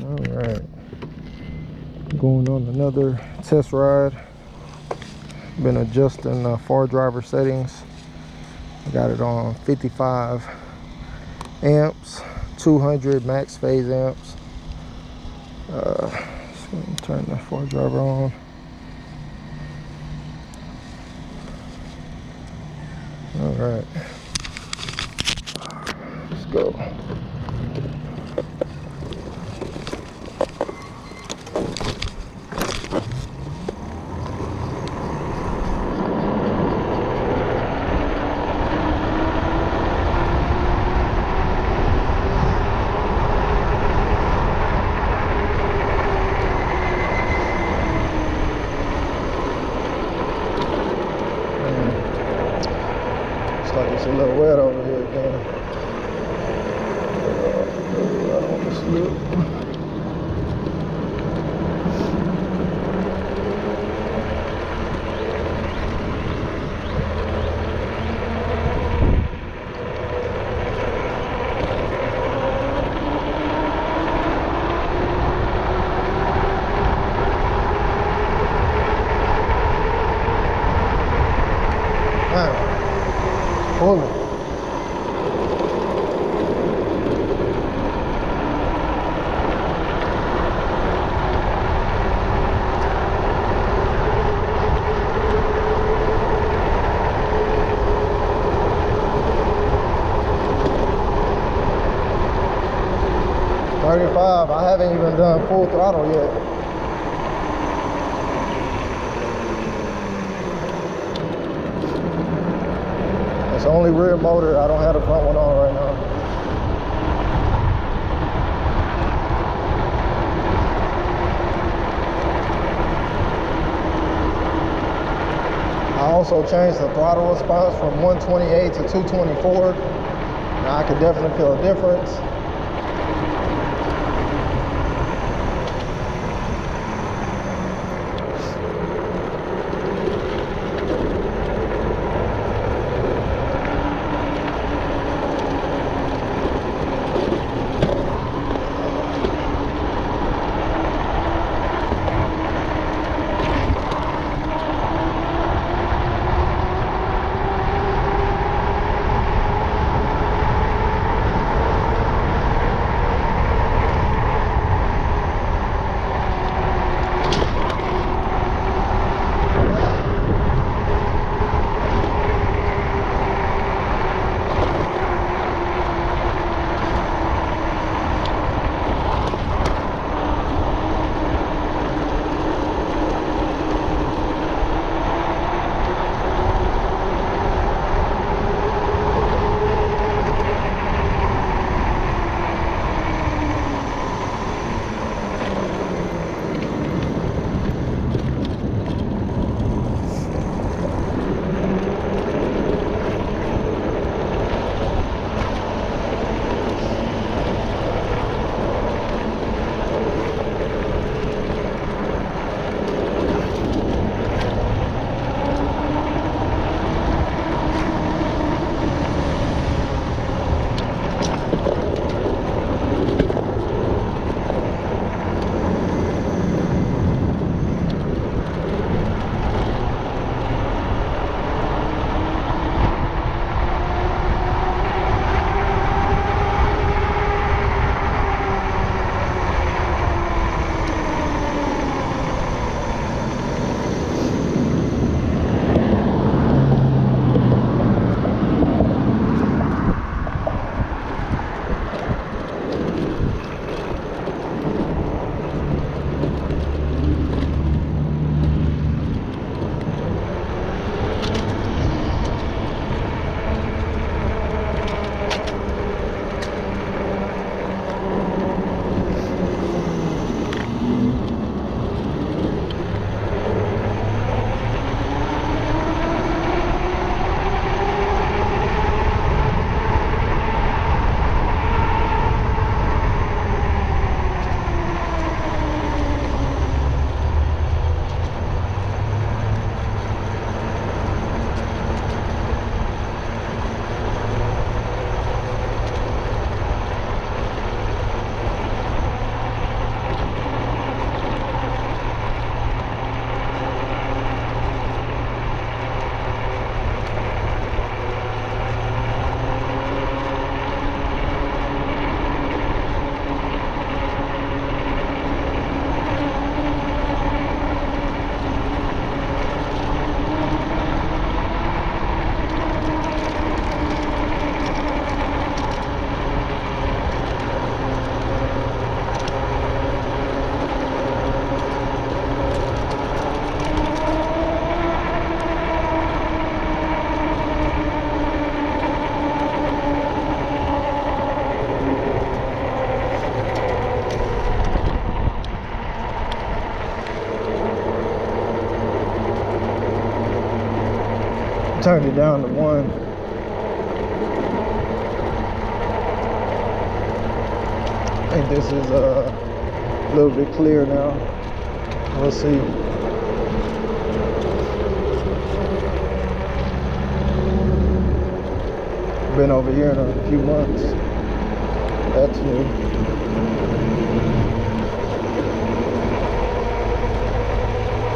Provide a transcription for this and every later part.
All right, going on another test ride. Been adjusting Fardriver settings. Got it on 55 amps, 200 max phase amps. Just gonna turn the Fardriver on. All right, let's go. Looks like it's a little wet over here again. Right on this loop. Hold it. I haven't even done full throttle yet. It's only rear motor. I don't have the front one on right now. I also changed the throttle response from 128 to 224. Now I can definitely feel a difference. Turned it down to 1. I think this is a little bit clear now. We'll see. Been over here in a few months. That's new.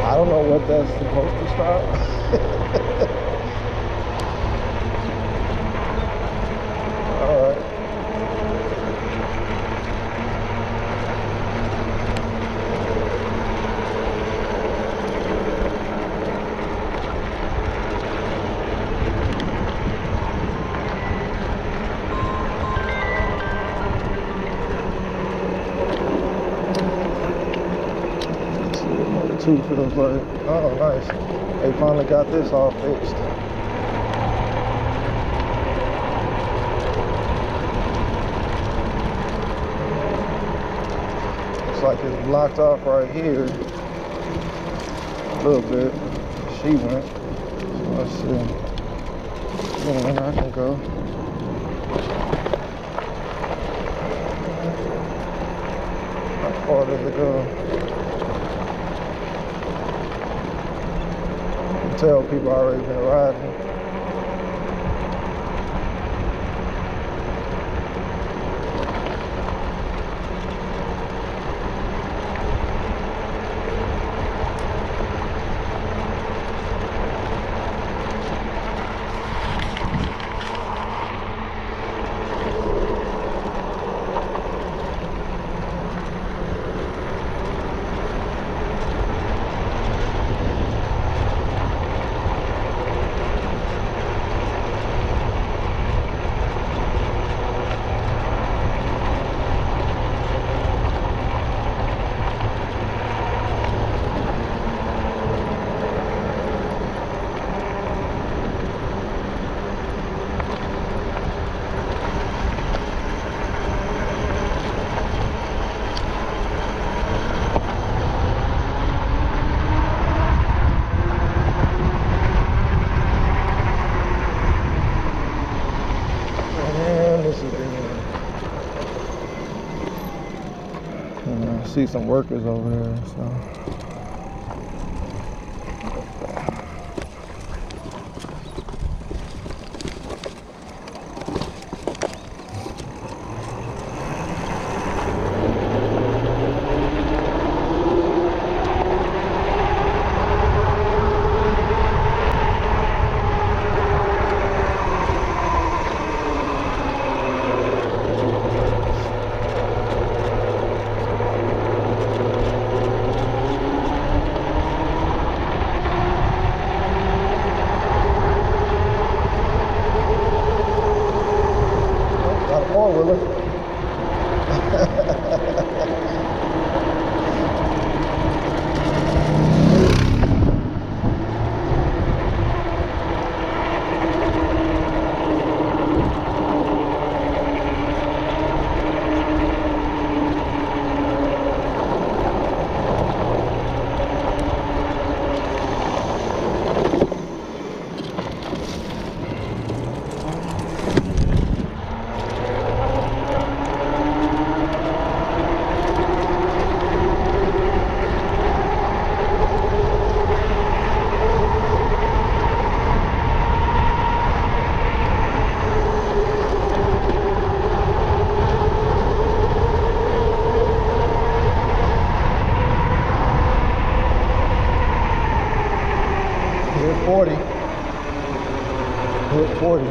I don't know what that's supposed to stop. All right. Two feels like, oh nice, they finally got this all fixed. Looks like it's blocked off right here a little bit. She went, so let's see. And I can go. How far does it go? Tell people already been riding. See some workers over there, so. Hit 40. Hit 40.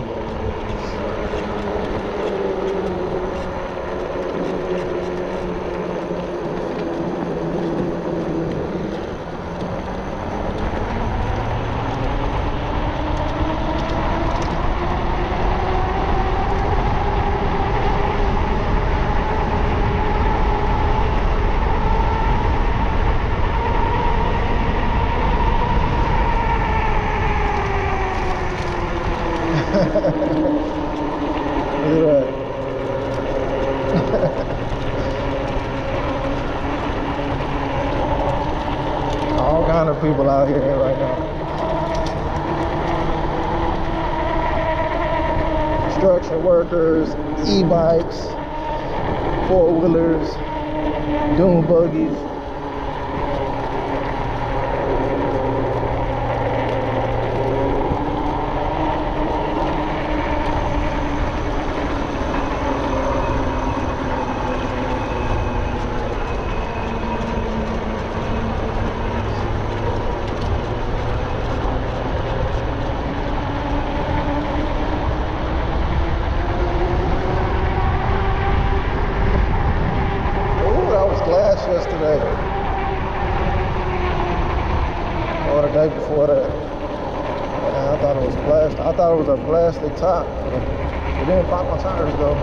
All kind of people out here right now. construction workers, e-bikes, four-wheelers, dune buggies. Yesterday or the day before that. Man, I thought it was plastic. I thought it was a plastic top. It didn't pop my tires though.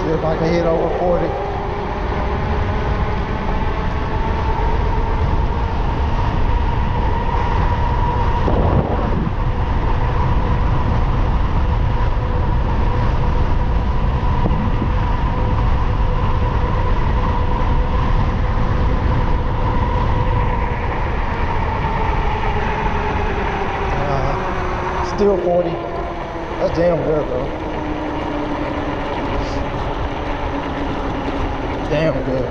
If I can hit over 40. Still 40. That's damn good though. Damn good.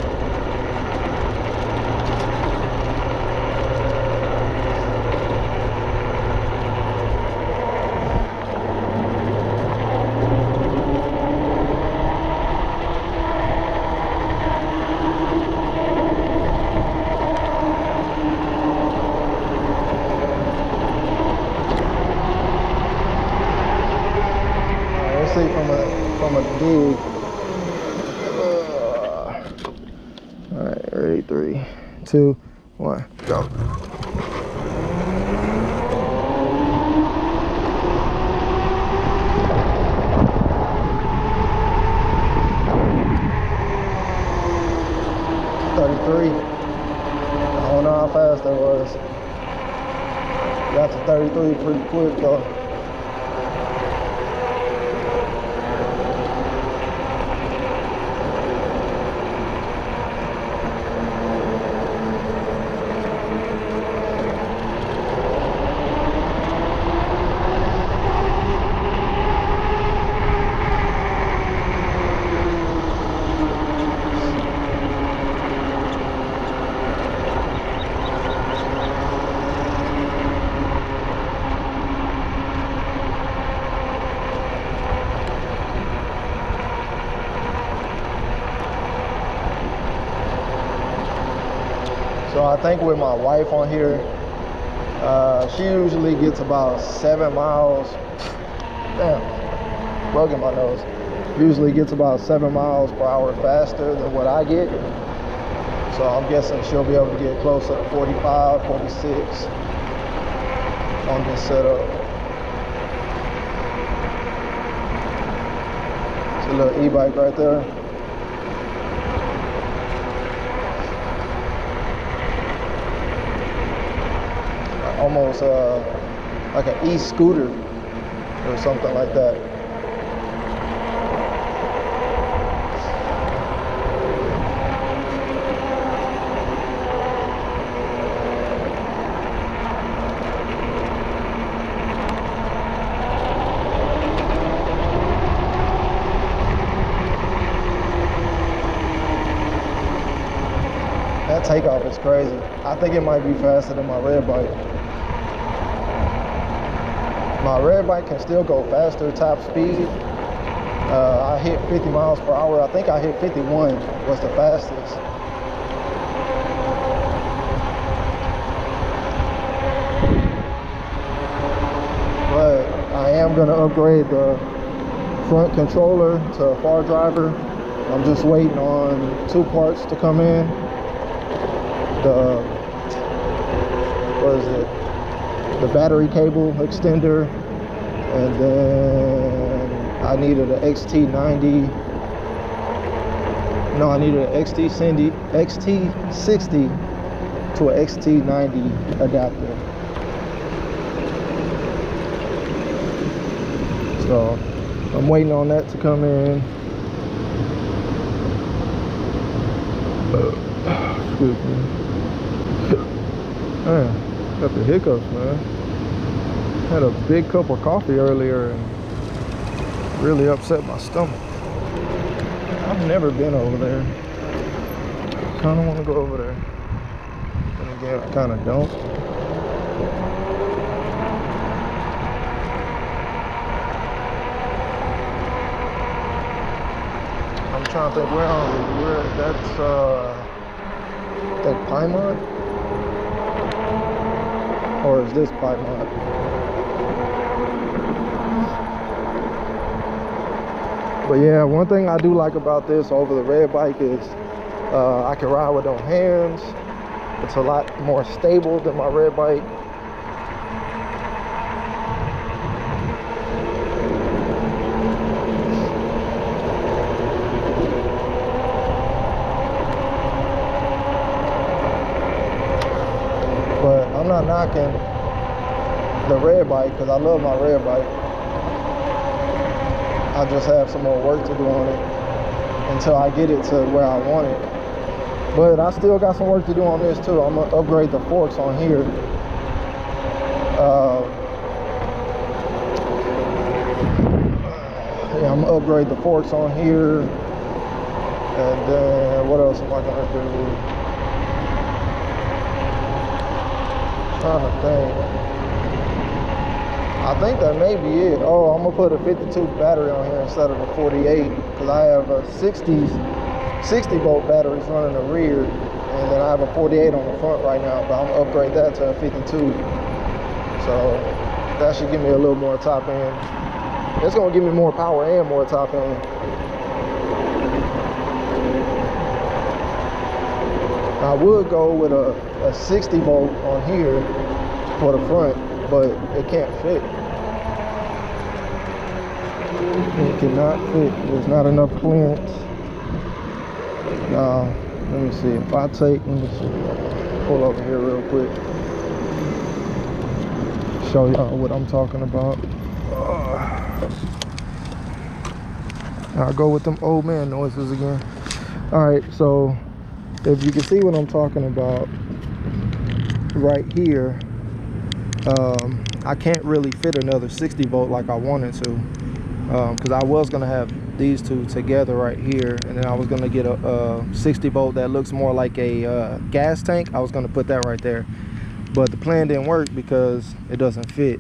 Let's see from a dig. Alright, ready, 3, 2, 1, go. I don't know how fast that was. Got to 33 pretty quick though. So I think with my wife on here, she usually gets about 7 miles. Damn, bug in my nose. usually gets about 7 miles per hour faster than what I get. So I'm guessing she'll be able to get closer to 45, 46 on this setup. It's a little e-bike right there. Almost like an e-scooter or something like that. That takeoff is crazy. I think it might be faster than my red bike. My red bike can still go faster top speed. I hit 50 miles per hour. I think I hit 51 was the fastest. But I am gonna upgrade the front controller to a Fardriver. I'm just waiting on 2 parts to come in. The battery cable extender, and then I needed an XT90. No, I needed an XT60 to an XT90 adapter. So I'm waiting on that to come in. Excuse me. Man, got the hiccups, man. Had a big cup of coffee earlier and really upset my stomach. I've never been over there. Kind of want to go over there. And again, I kind of don't. I'm trying to think where are we? That's that Piedmont? Or is this Piedmont? But yeah, one thing I do like about this over the red bike is I can ride with no hands. It's a lot more stable than my red bike. But I'm not knocking the red bike because I love my red bike. I just have some more work to do on it until I get it to where I want it. But I still got some work to do on this too. I'm gonna upgrade the forks on here. Yeah, I'm gonna upgrade the forks on here. And then what else am I gonna do? Trying to think. I think that may be it. Oh, I'm gonna put a 52 battery on here instead of a 48 because I have a 60 volt batteries running the rear, and then I have a 48 on the front right now, but I'm gonna upgrade that to a 52. So that should give me a little more top end. It's gonna give me more power and more top end. I would go with a 60 volt on here for the front, but it can't fit. It cannot fit. There's not enough clearance. Now, let me see. If I take, let me see. Pull over here real quick. Show y'all what I'm talking about. I'll go with them old man noises again. All right, so if you can see what I'm talking about right here, I can't really fit another 60 volt like I wanted to, because I was gonna have these two together right here, and then I was gonna get a 60 volt that looks more like a gas tank. I was gonna put that right there, but the plan didn't work because it doesn't fit,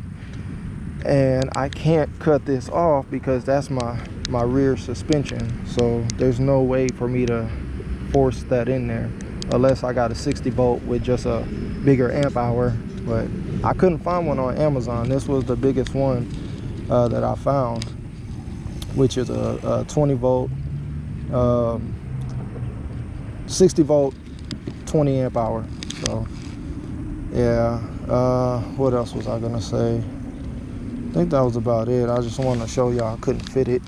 and I can't cut this off because that's my rear suspension. So there's no way for me to force that in there unless I got a 60 volt with just a bigger amp hour. But I couldn't find one on Amazon. This was the biggest one that I found. which is a 20 volt, 60 volt, 20 amp hour. So yeah, what else was I gonna say? I think that was about it. I just wanted to show y'all I couldn't fit it.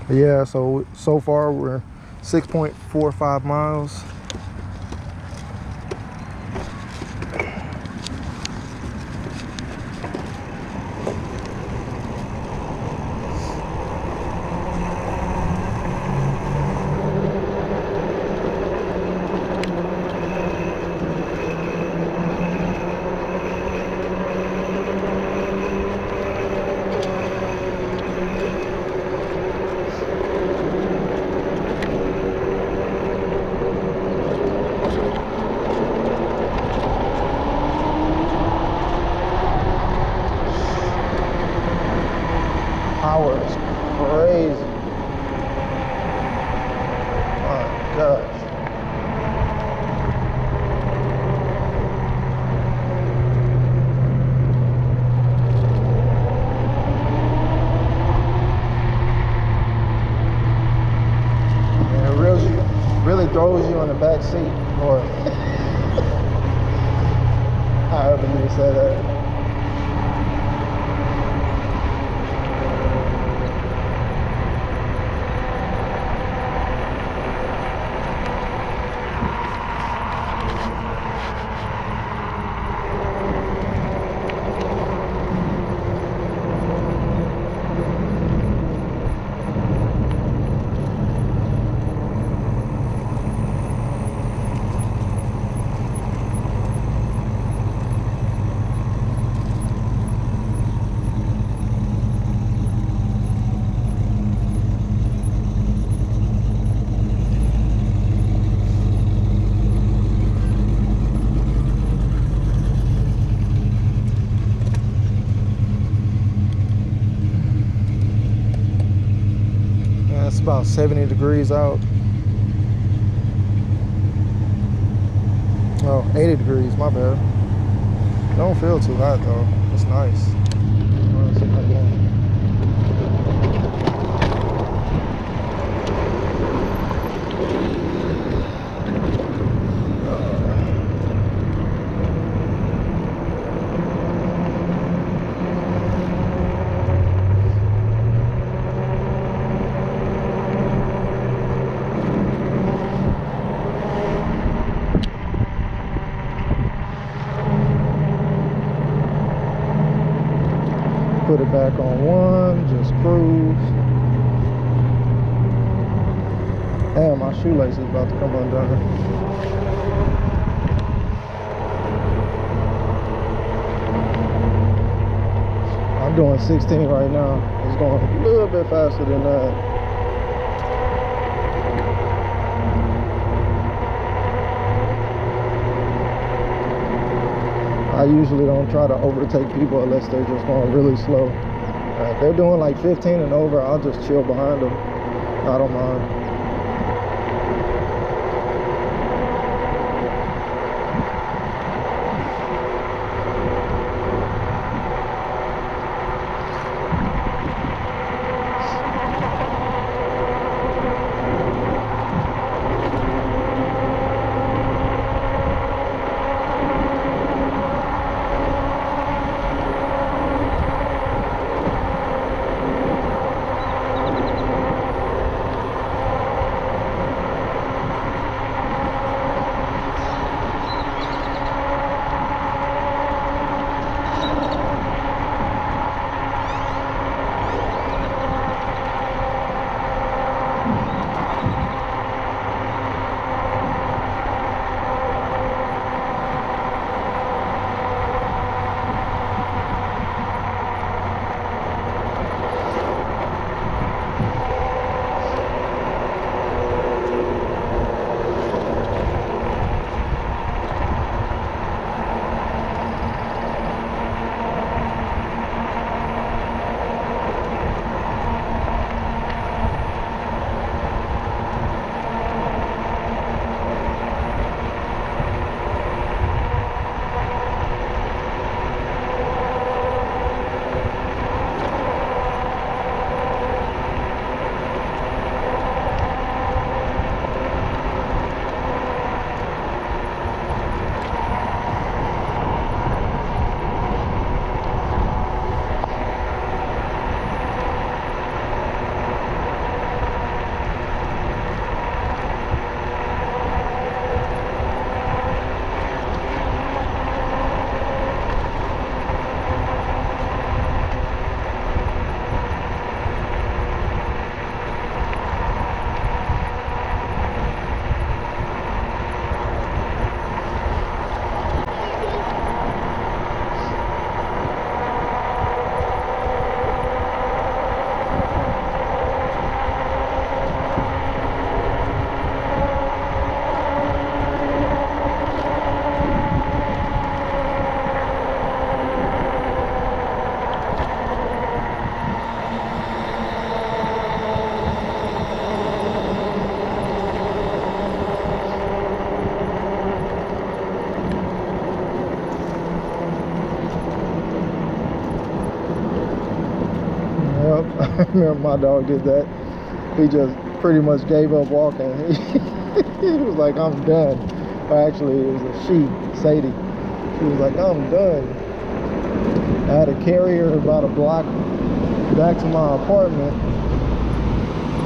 Yeah, so far we're 6.45 miles. Power is crazy. My gosh. And it really throws you in the back seat, or however you say that. It's about 70 degrees out. Oh, 80 degrees, my bad. Don't feel too hot though. It's nice. Let's see if I can. Put it back on one, just cruise. Damn, my shoelace is about to come undone. I'm doing 16 right now. It's going a little bit faster than that. I usually don't try to overtake people unless they're just going really slow. If they're doing like 15 and over, I'll just chill behind them. I don't mind. remember my dog did that. He just pretty much gave up walking. He was like, I'm done. Or actually, it was a she, Sadie. She was like, I'm done. I had to carry her about a block back to my apartment.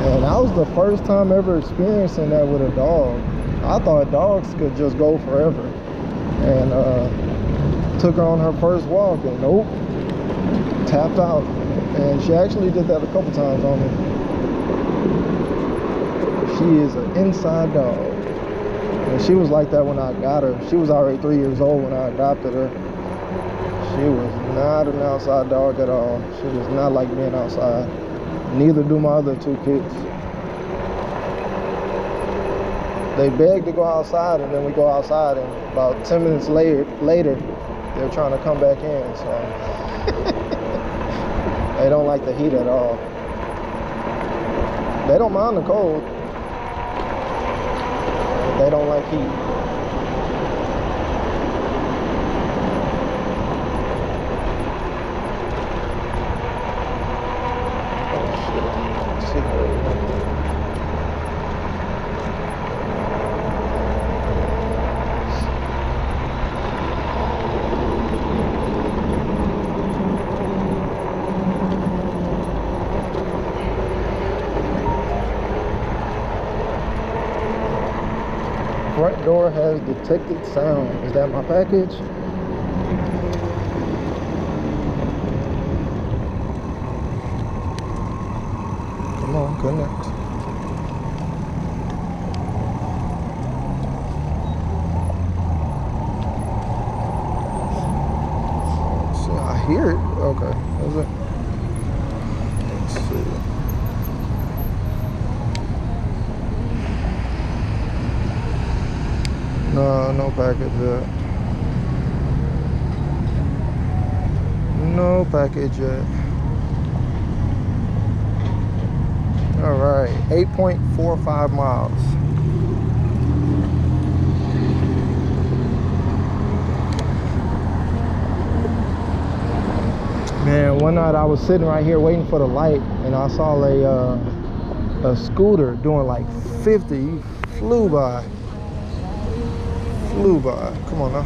And that was the first time ever experiencing that with a dog. I thought dogs could just go forever. And took her on her first walk, and nope, tapped out. And she actually did that a couple times on me. She is an inside dog. And she was like that when I got her. She was already 3 years old when I adopted her. She was not an outside dog at all. She does not like being outside. Neither do my other two kids. They beg to go outside, and then we go outside, and about 10 minutes later they're trying to come back in. So they don't like the heat at all. They don't mind the cold, but they don't like heat. Front door has detected sound. Is that my package? Come on, connect. See, I hear it. Okay, is it? Let's see. No package yet. No package yet. All right, 8.45 miles. Man, one night I was sitting right here waiting for the light, and I saw a scooter doing like 50. He flew by. Come on now.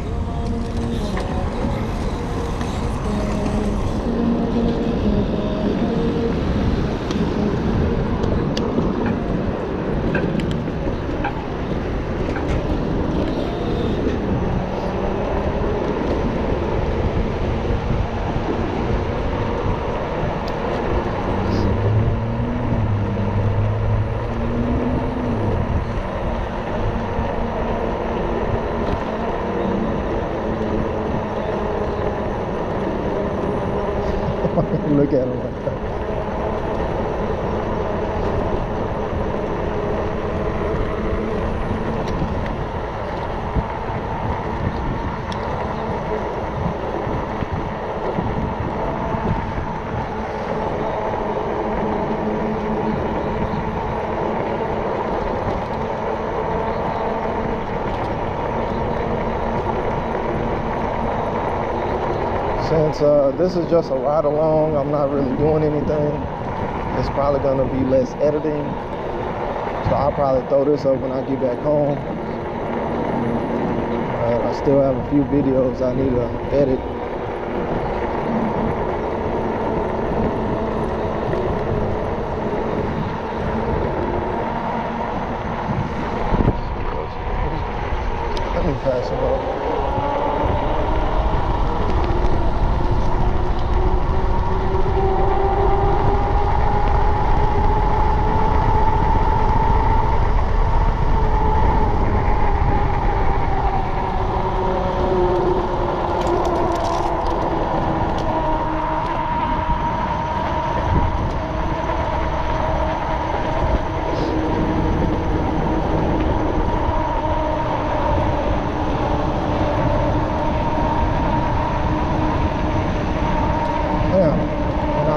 Look at him like that. Since this is just a ride along, I'm not really doing anything. It's probably gonna be less editing, so I'll probably throw this up when I get back home. I still have a few videos I need to edit. Let me pass him up.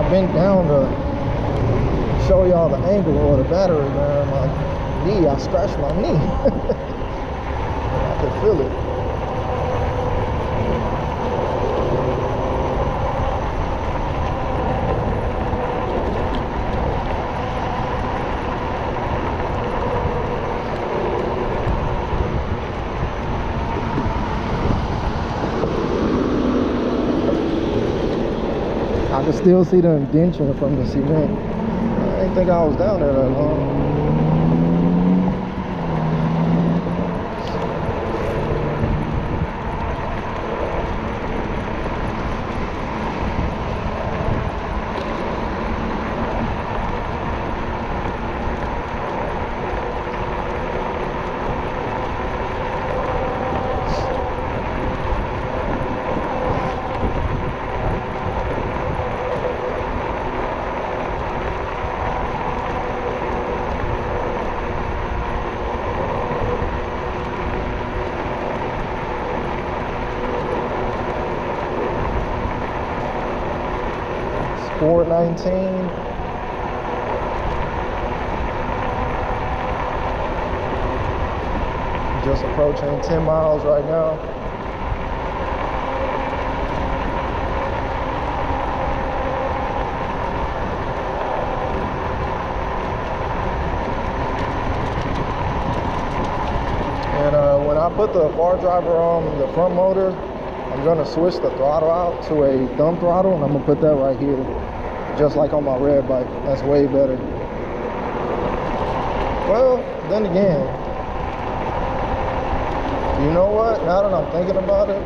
Bent down to show y'all the angle or the battery, man. My knee, I scratched my knee. I could feel it. Still see the indentation from the cement. I didn't think I was down there that long. It's 419. Just approaching 10 miles right now. And when I put the Fardriver on the front motor, I'm gonna switch the throttle out to a thumb throttle, and I'm gonna put that right here, just like on my red bike. That's way better. Well, then again, you know what? Now that I'm thinking about it,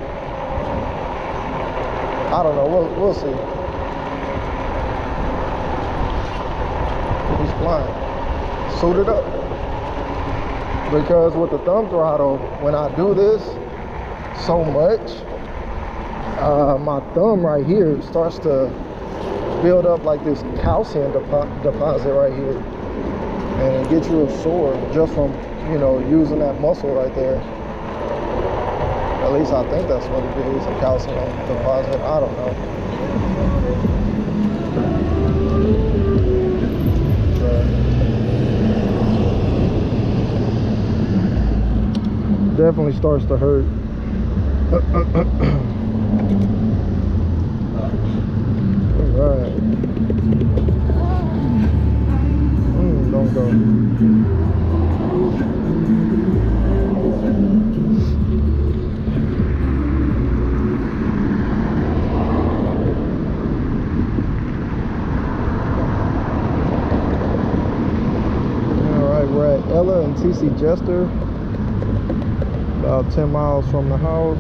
I don't know. We'll see. He's flying. Suit it up. Because with the thumb throttle, when I do this so much, my thumb right here starts to build up like this calcium deposit right here, and it gets real sore just from, you know, using that muscle right there. At least I think that's what it is, a calcium deposit. I don't know. Definitely starts to hurt. Alright. Don't go. Alright, we're at Ella and TC Jester. About 10 miles from the house.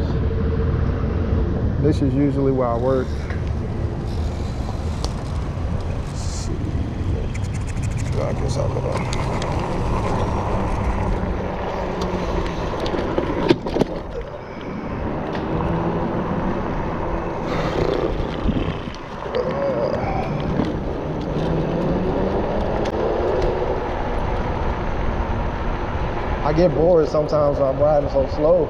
This is usually where I work. Let's see. I guess I'll go. I get bored sometimes when I'm riding so slow.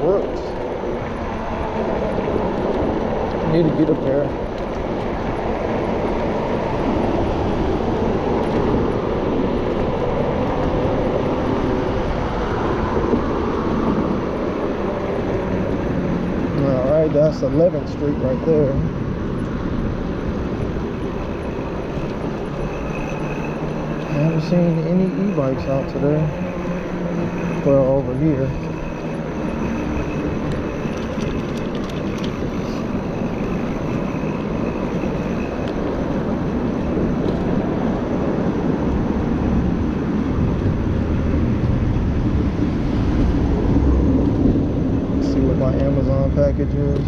roots. I need to get up there. Alright, that's 11th Street right there. I haven't seen any e-bikes out today. Well, over here. Let's see what my Amazon package is.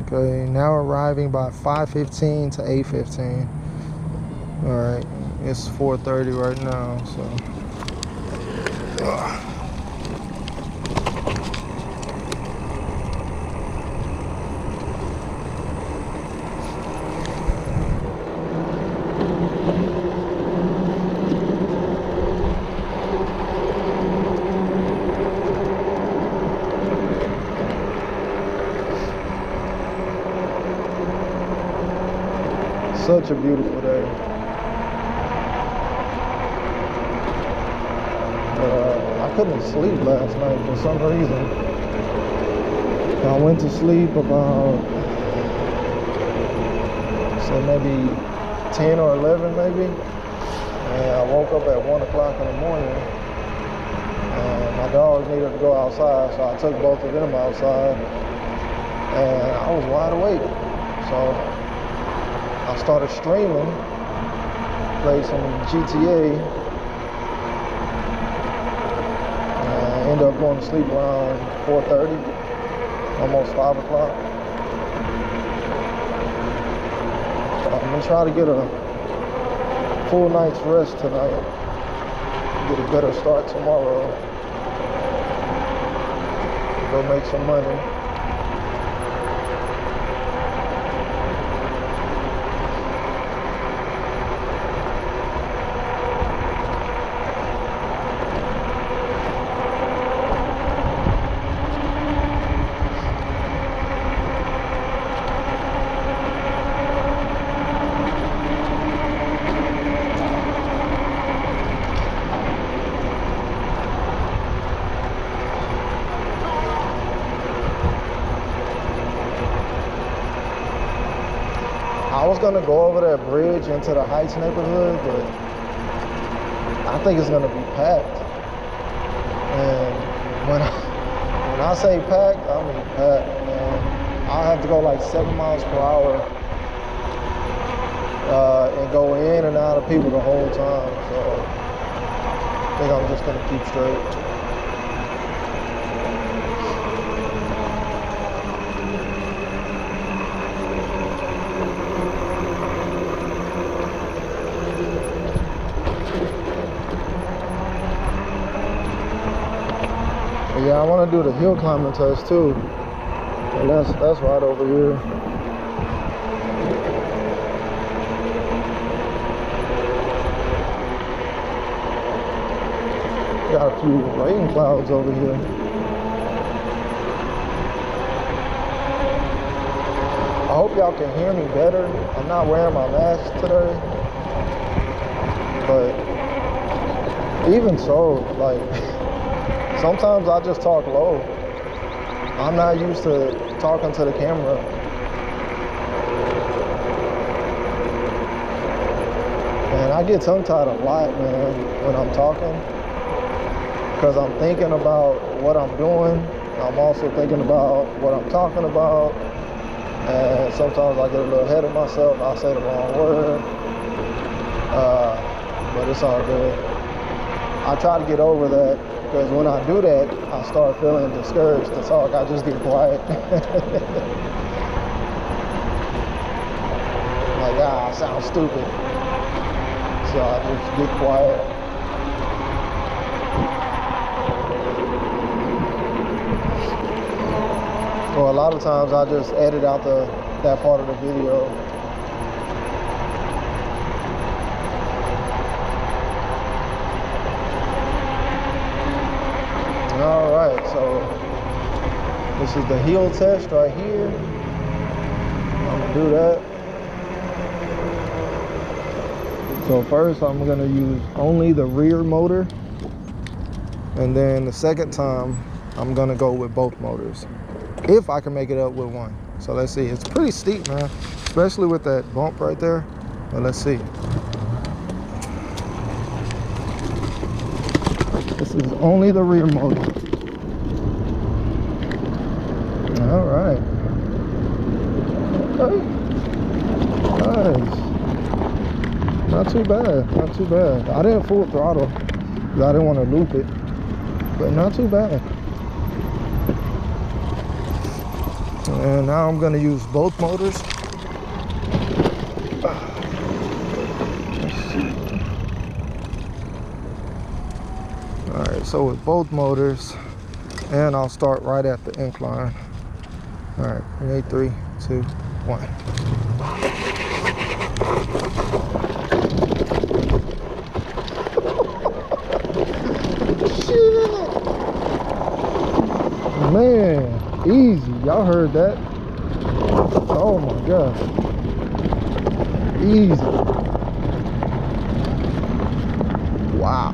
Okay, now arriving by 5:15 to 8:15. All right, it's 4:30 right now, so. Such a beautiful day. I couldn't sleep last night for some reason. I went to sleep about, say maybe 10 or 11 maybe. And I woke up at 1 o'clock in the morning. And my dogs needed to go outside, so I took both of them outside. And I was wide awake. So I started streaming, played some GTA, and I ended up going to sleep around 4:30, almost 5 o'clock. So I'm gonna try to get a full night's rest tonight, get a better start tomorrow, go make some money. I was gonna go over that bridge into the Heights neighborhood, but I think it's gonna be packed. And when I say packed, I mean packed, man. I'll have to go like 7 miles per hour and go in and out of people the whole time. So I think I'm just gonna keep straight. Yeah, I want to do the hill climbing test too, and that's right over here. Got a few rain clouds over here. I hope y'all can hear me better. I'm not wearing my mask today, but even so, like. Sometimes I just talk low. I'm not used to talking to the camera. And I get tongue-tied a lot, man, when I'm talking. Because I'm thinking about what I'm doing. I'm also thinking about what I'm talking about. And sometimes I get a little ahead of myself. I'll say the wrong word. But it's all good. I try to get over that. Because when I do that, I start feeling discouraged to talk. I just get quiet. might sound stupid, so I just get quiet. Or a lot of times I just edit out that part of the video. All right, so this is the heel test right here. I'm gonna do that. So first I'm gonna use only the rear motor, and then the second time I'm gonna go with both motors, if I can make it up with one. So let's see. It's pretty steep, man, especially with that bump right there. But let's see. This is only the rear motor. All right. Okay. Nice. Not too bad. Not too bad. I didn't full throttle because I didn't want to loop it, but not too bad. And now I'm going to use both motors. Let's see. All right, so with both motors, and I'll start right at the incline. All right, ready, 3, 2, 1. Shit! Man, easy. Y'all heard that? Oh my God. Easy. Wow.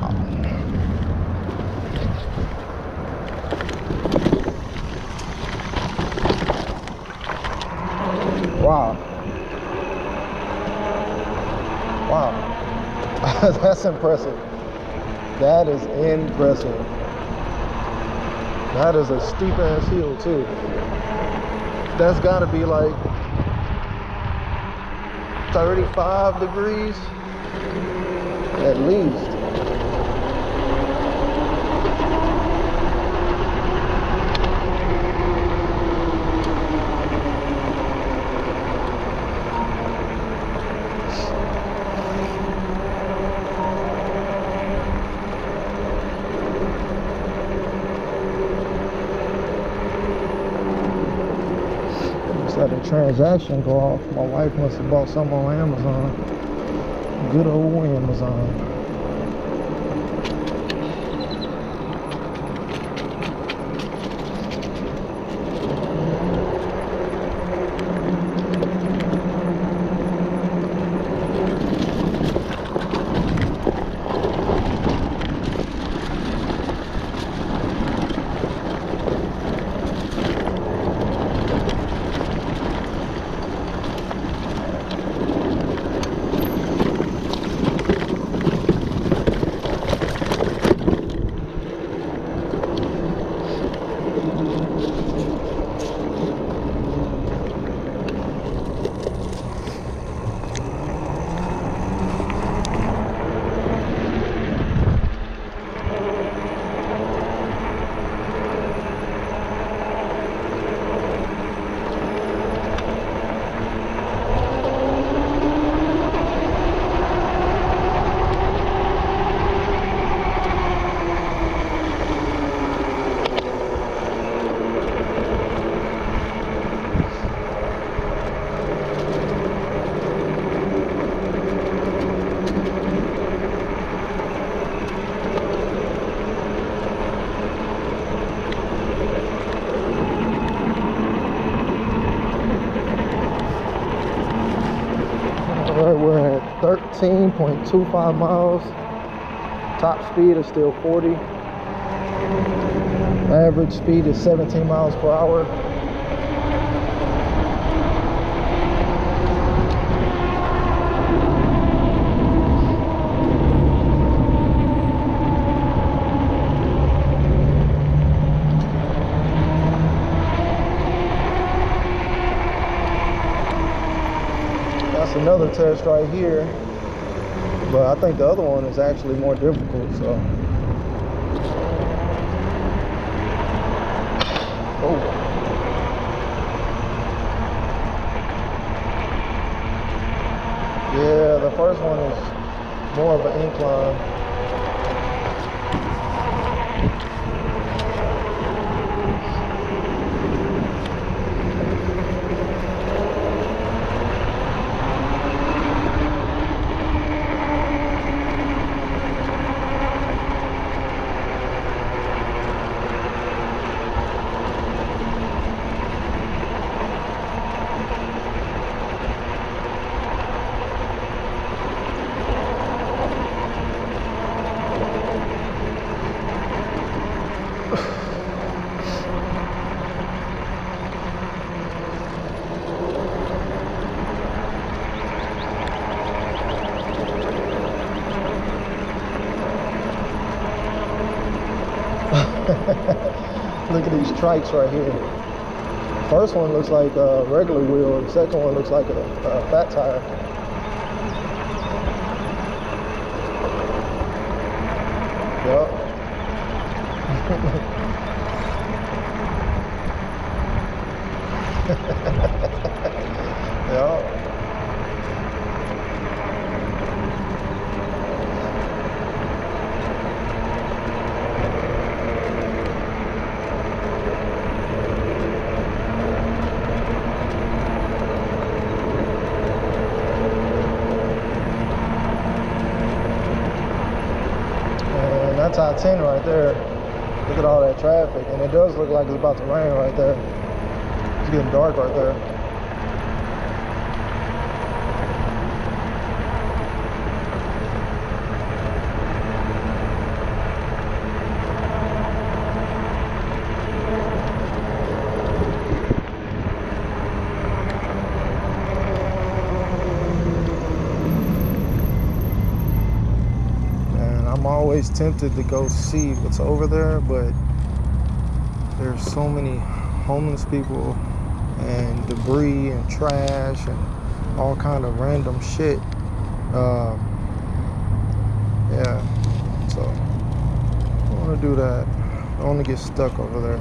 Wow. Wow. That's impressive. That is impressive. That is a steep ass hill too. That's gotta be like 35 degrees at least. Let the transaction go off. My wife must have bought some on Amazon. Good old Amazon. Alright, we're at 13.25 miles. Top speed is still 40. Average speed is 17 miles per hour. That's another test right here, but I think the other one is actually more difficult. So, oh. Yeah, the first one is more of an incline. Look at these trikes right here. First one looks like a regular wheel. The second one looks like a fat tire. Yup. Yup. That's I-10 right there. Look at all that traffic, and it does look like it's about to rain right there. It's getting dark right there. I'm always tempted to go see what's over there, but there's so many homeless people and debris and trash and all kind of random shit. Yeah, so I don't want to do that. I don't want to get stuck over there.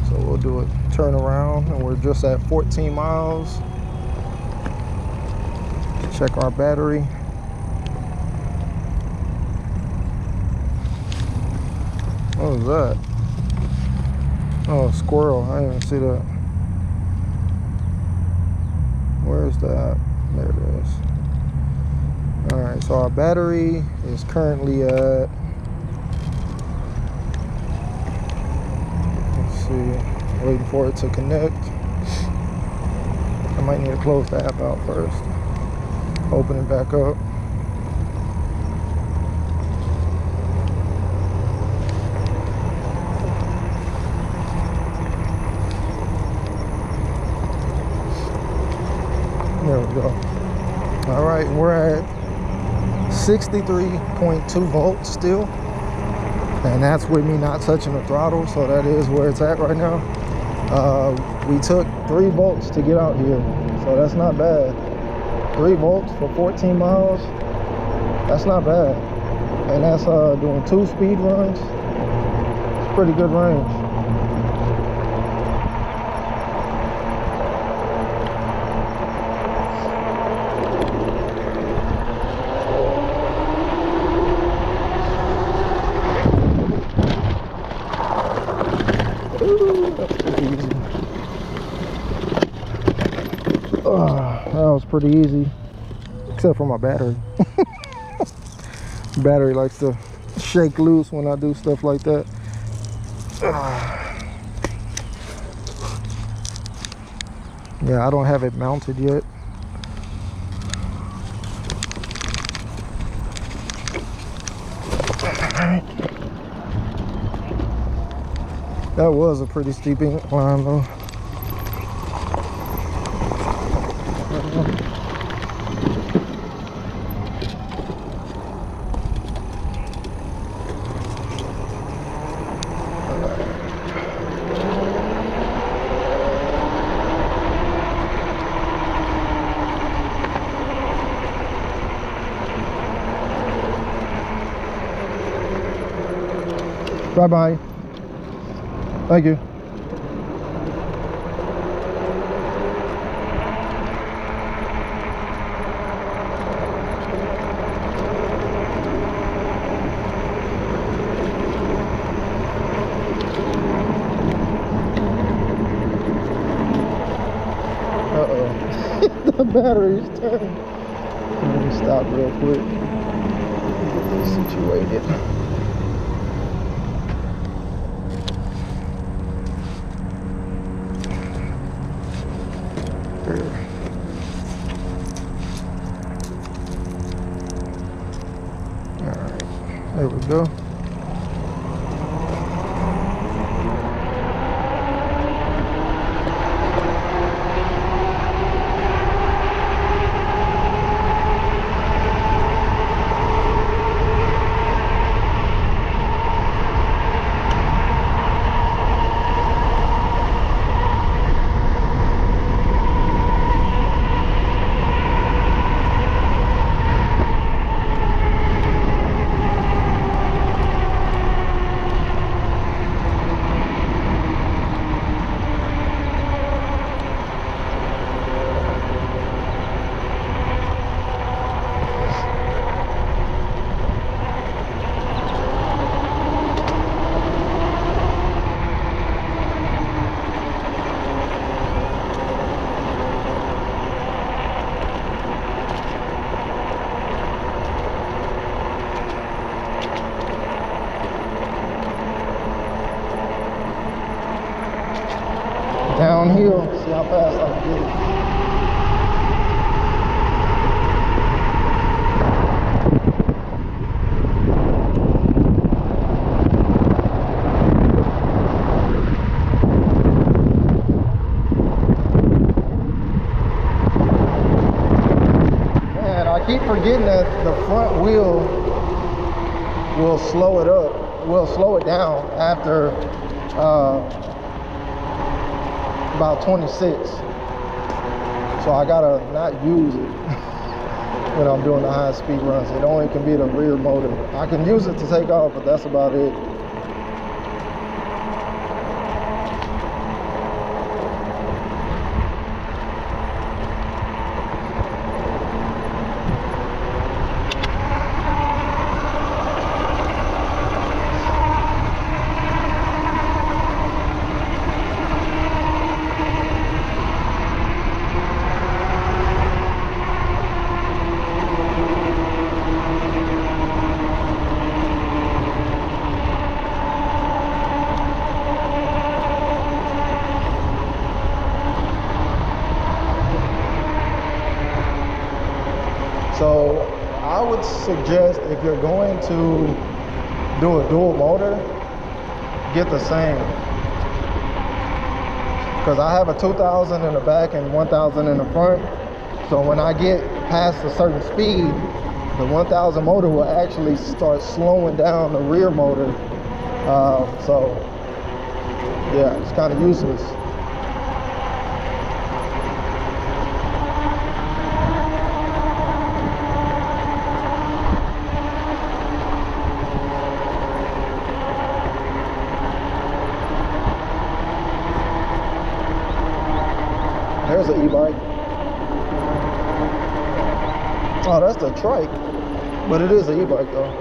So we'll do it. Turn around, and we're just at 14 miles. Check our battery. What was that? Oh, squirrel. I didn't even see that. Where's that? There it is. Alright, so our battery is currently at, let's see, waiting for it to connect. I might need to close the app out first. Open it back up. There we go. All right, we're at 63.2 volts still, and that's with me not touching the throttle, so that is where it's at right now. We took 3 volts to get out here, so that's not bad. 3 volts for 14 miles, that's not bad. And that's doing 2 speed runs. It's pretty good range. That was pretty easy, except for my battery. Battery likes to shake loose when I do stuff like that. Yeah, I don't have it mounted yet. That was a pretty steep incline though. Bye-bye. Thank you. batteries turn. Let me stop real quick. Get this situated. Alright, there we go. Downhill, see how fast I can get it. Man, I keep forgetting that the front wheel will slow it up, will slow it down after about 26, so I gotta not use it when I'm doing the high speed runs. It only can be the rear motor. I can use it to take off, but that's about it. So I would suggest, if you're going to do a dual motor, get the same. Because I have a 2000 in the back and 1000 in the front. So when I get past a certain speed, the 1000 motor will actually start slowing down the rear motor. So yeah, it's kind of useless. There's an e-bike. Oh, that's the trike, but it is an e-bike though.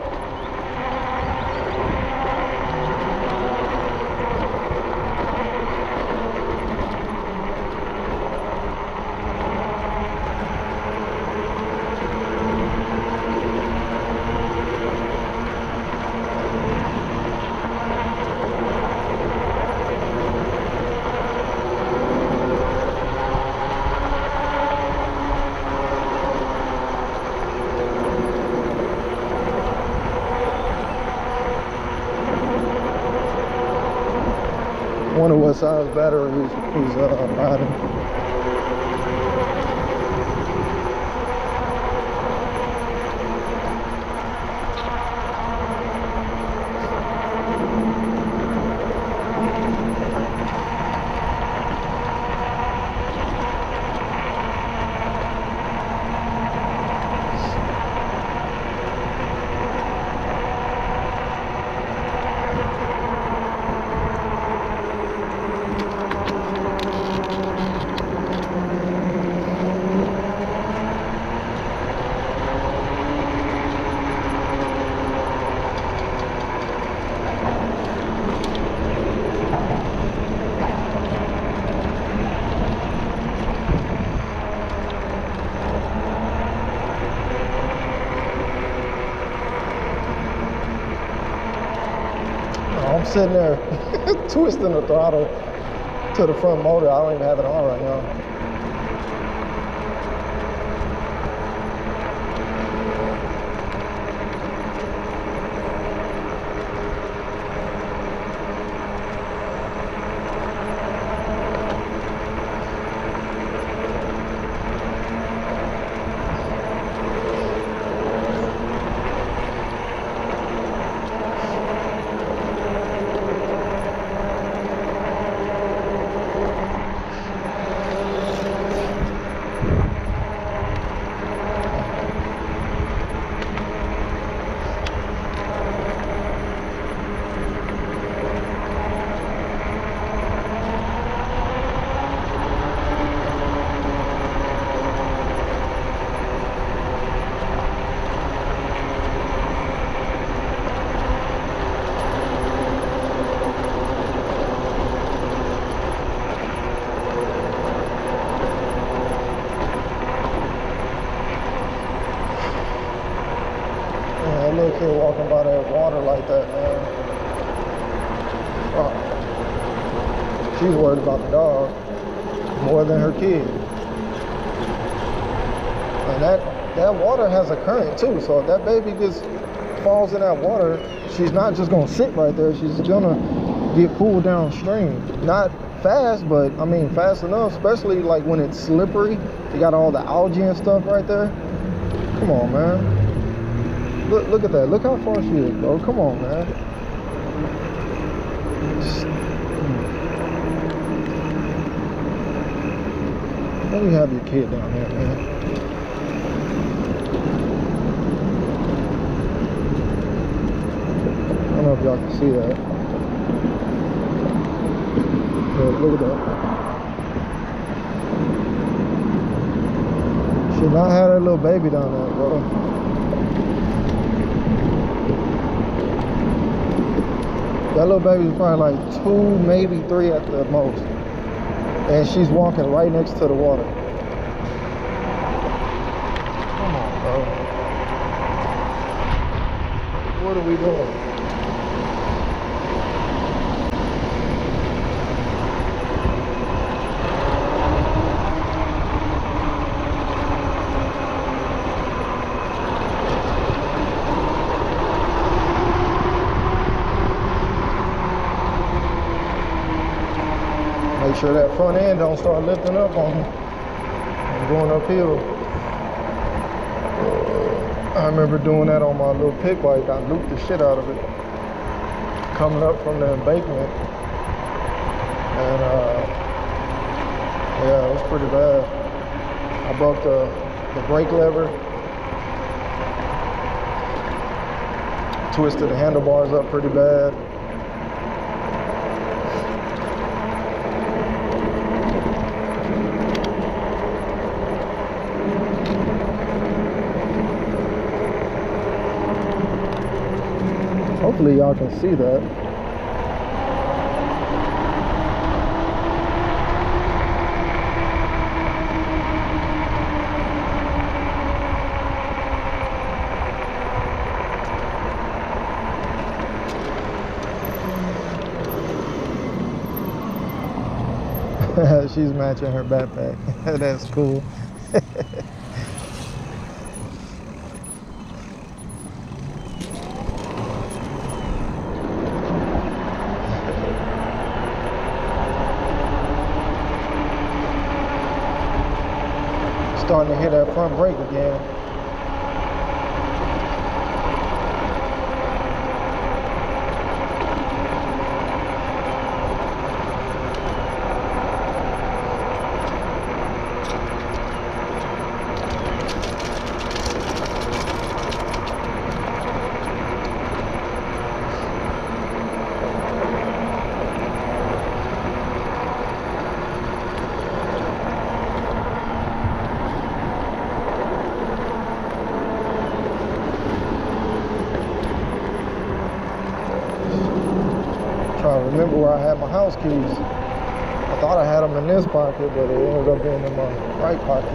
Wonder what size battery he's riding. I'm sitting there twisting the throttle to the front motor. I don't even have it on right now. Little kid walking by that water like that, man. Oh. She's worried about the dog more than her kid. And that water has a current too, so if that baby just falls in that water, she's not just gonna sit right there, she's gonna get pulled downstream. Not fast, but I mean fast enough, especially like when it's slippery. You got all the algae and stuff right there. Come on, man. Look at that. Look how far she is, bro. Come on, man. Let me have your kid down there, man. I don't know if y'all can see that. But look at that. Should not have that little baby down there, bro. That little baby's probably like 2, maybe 3 at the most. And she's walking right next to the water. Come on, bro. What are we doing? Make sure that front end don't start lifting up on me and going uphill. I remember doing that on my little pit bike. I looped the shit out of it coming up from the embankment, and yeah, it was pretty bad. I broke the brake lever, twisted the handlebars up pretty bad. Hopefully y'all can see that. She's matching her backpack. That's cool. Starting to hit that front brake again. Trying to remember where I had my house keys. I thought I had them in this pocket, but it ended up being in my right pocket.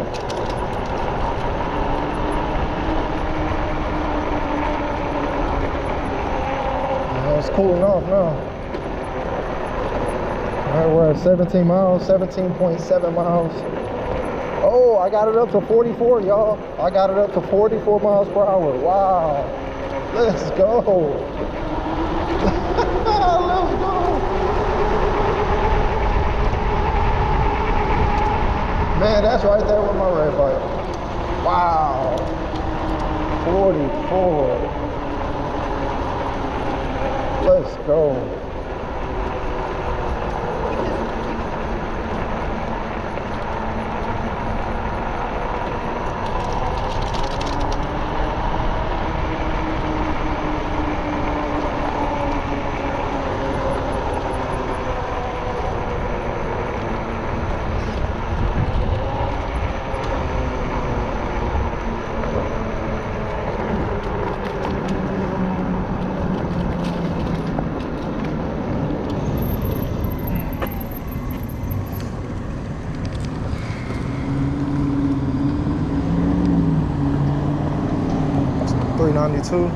It's cooling off now. right, we're at 17 miles, 17.7 miles. Oh, I got it up to 44, y'all. I got it up to 44 miles per hour. Wow. Let's go. Let's go. Man, that's right there with my red bike. Wow. 44. Let's go. $392.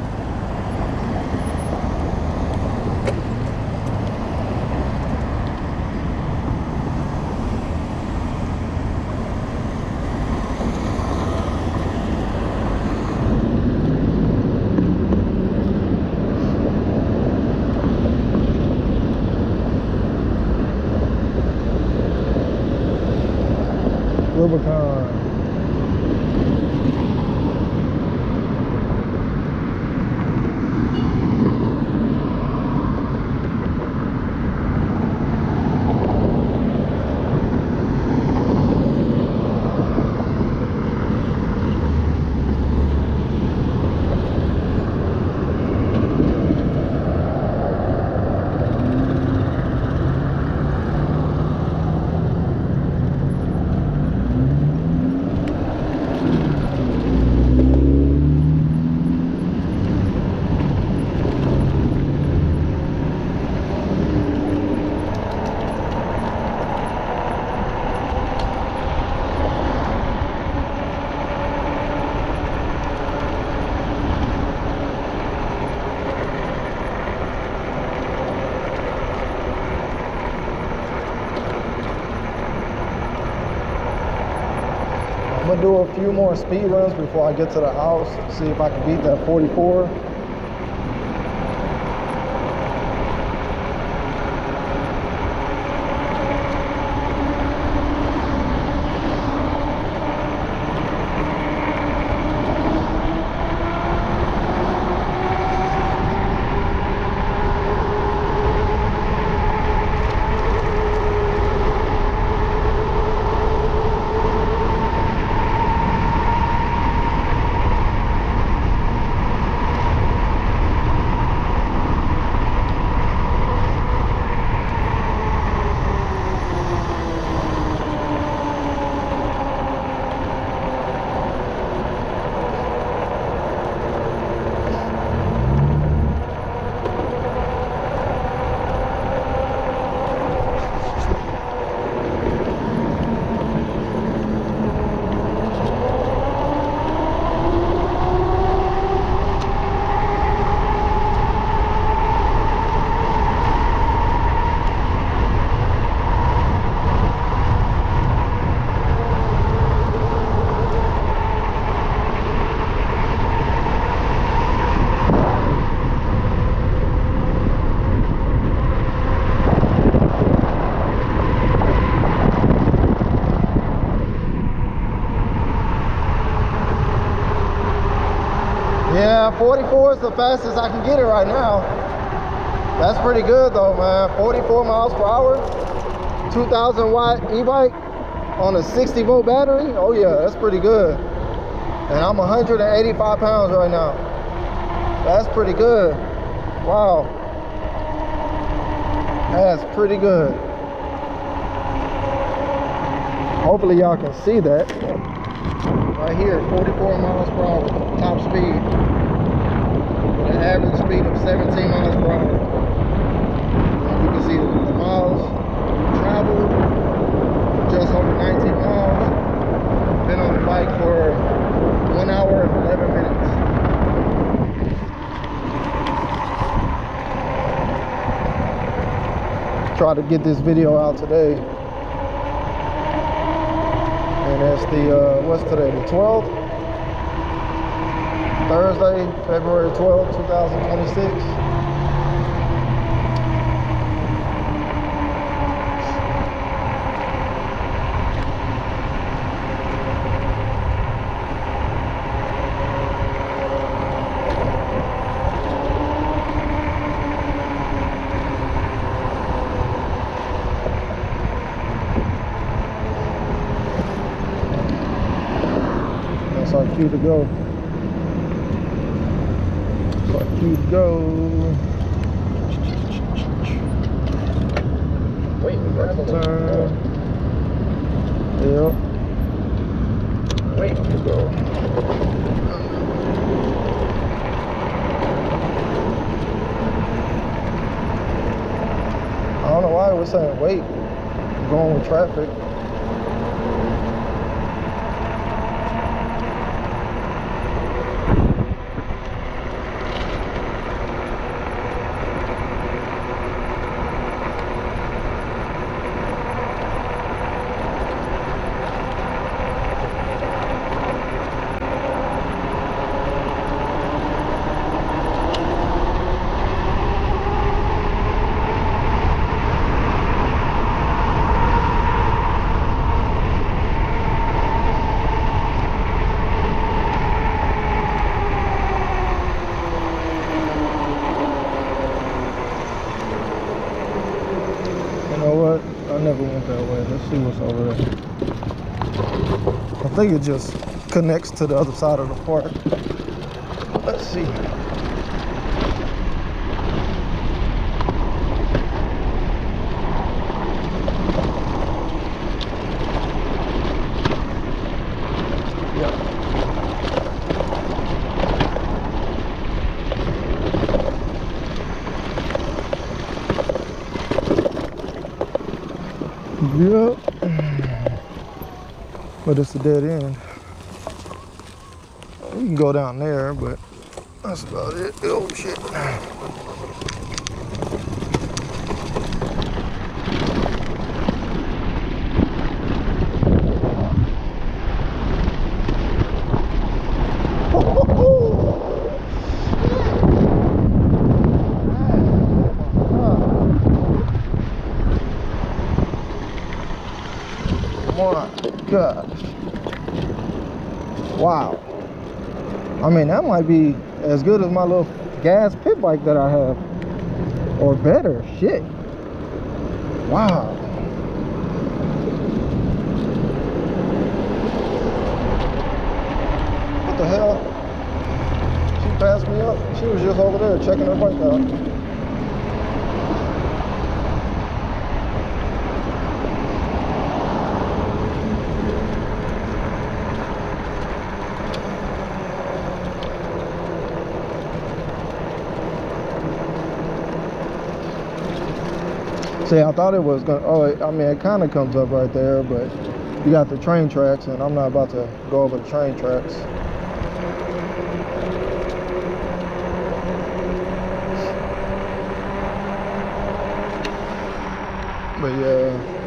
Rubicon. I'm gonna do a few more speed runs before I get to the house, see if I can beat that 44. Yeah, 44 is the fastest I can get it right now. That's pretty good though, man. 44 miles per hour, 2,000 watt e-bike on a 60 volt battery. Oh yeah, that's pretty good. And I'm 185 pounds right now. That's pretty good. Wow. That's pretty good. Hopefully y'all can see that. Right here, 44 miles per hour, top speed. With an average speed of 17 miles per hour. And you can see the miles traveled, just over 19 miles. Been on the bike for 1 hour and 11 minutes. try to get this video out today. And that's the, what's today, the 12th? Thursday, February 12th, 2026. That's our cue to go. That's our cue to go. Wait, That's the turn. Yep. Wait, Here we go. I don't know why it was saying wait. I'm going with traffic. You know what? I never went that way. Let's see what's over there. I think it just connects to the other side of the park. Let's see. Yeah. Yep. But it's a dead end. We can go down there, but that's about it. Oh shit. My gosh. Wow. I mean, that might be as good as my little gas pit bike that I have. Or better. Shit. Wow. What the hell? She passed me up. She was just over there checking her bike out. See, I thought it was gonna, oh, I mean, it kind of comes up right there, but you got the train tracks, and I'm not about to go over the train tracks. But yeah.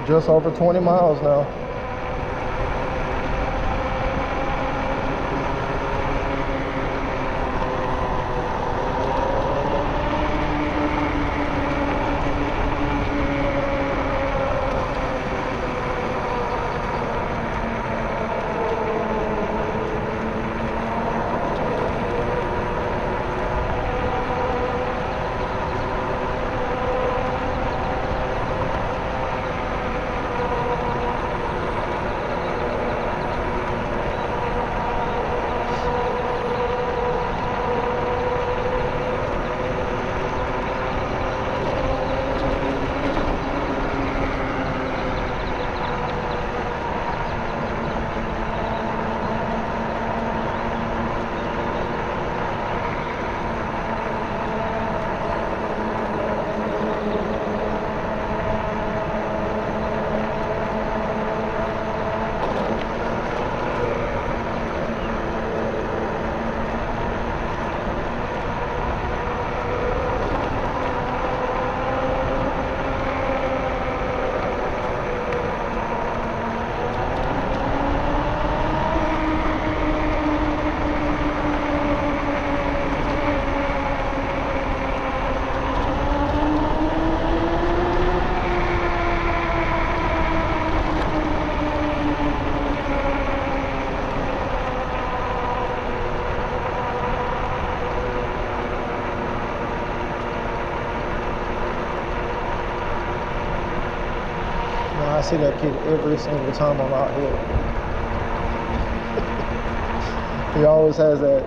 Just over 20 miles now. I see that kid every single time I'm out here. He always has that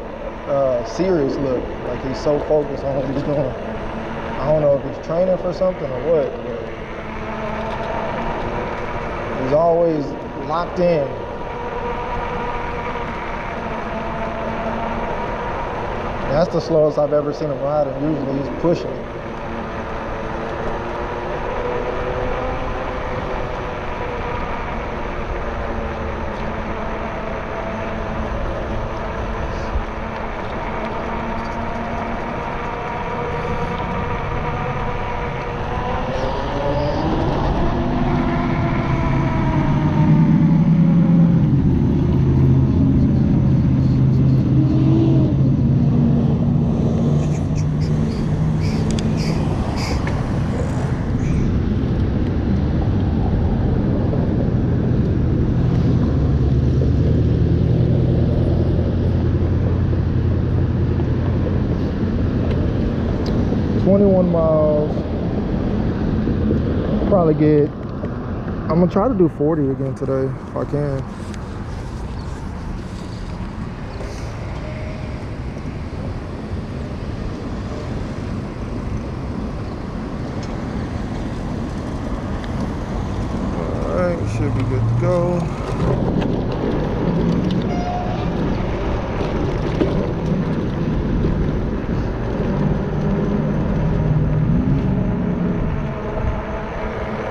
serious look, like he's so focused on what he's doing. I don't know if he's training for something or what, but he's always locked in. That's the slowest I've ever seen him ride, and usually he's pushing it. Miles. Probably get, I'm gonna try to do 40 again today if I can. Alright, should be good to go.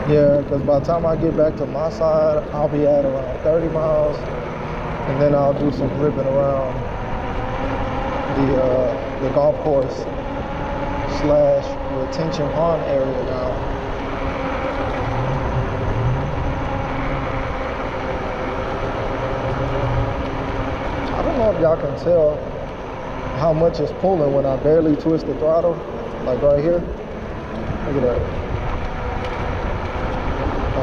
Yeah, because by the time I get back to my side, I'll be at around 30 miles, and then I'll do some ripping around the golf course / retention pond area now. I don't know if y'all can tell how much it's pulling when I barely twist the throttle, like right here. Look at that.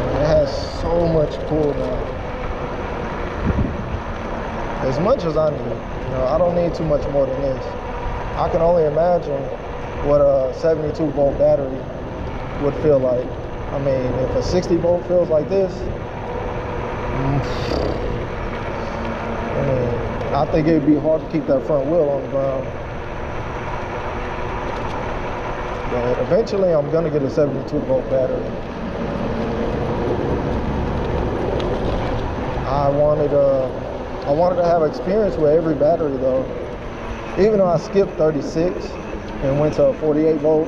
It has so much pull now. As much as I need. You know, I don't need too much more than this. I can only imagine what a 72 volt battery would feel like. I mean, if a 60 volt feels like this, I mean, I think it'd be hard to keep that front wheel on the ground. But eventually I'm gonna get a 72 volt battery. I wanted to have experience with every battery though. Even though I skipped 36 and went to a 48 volt,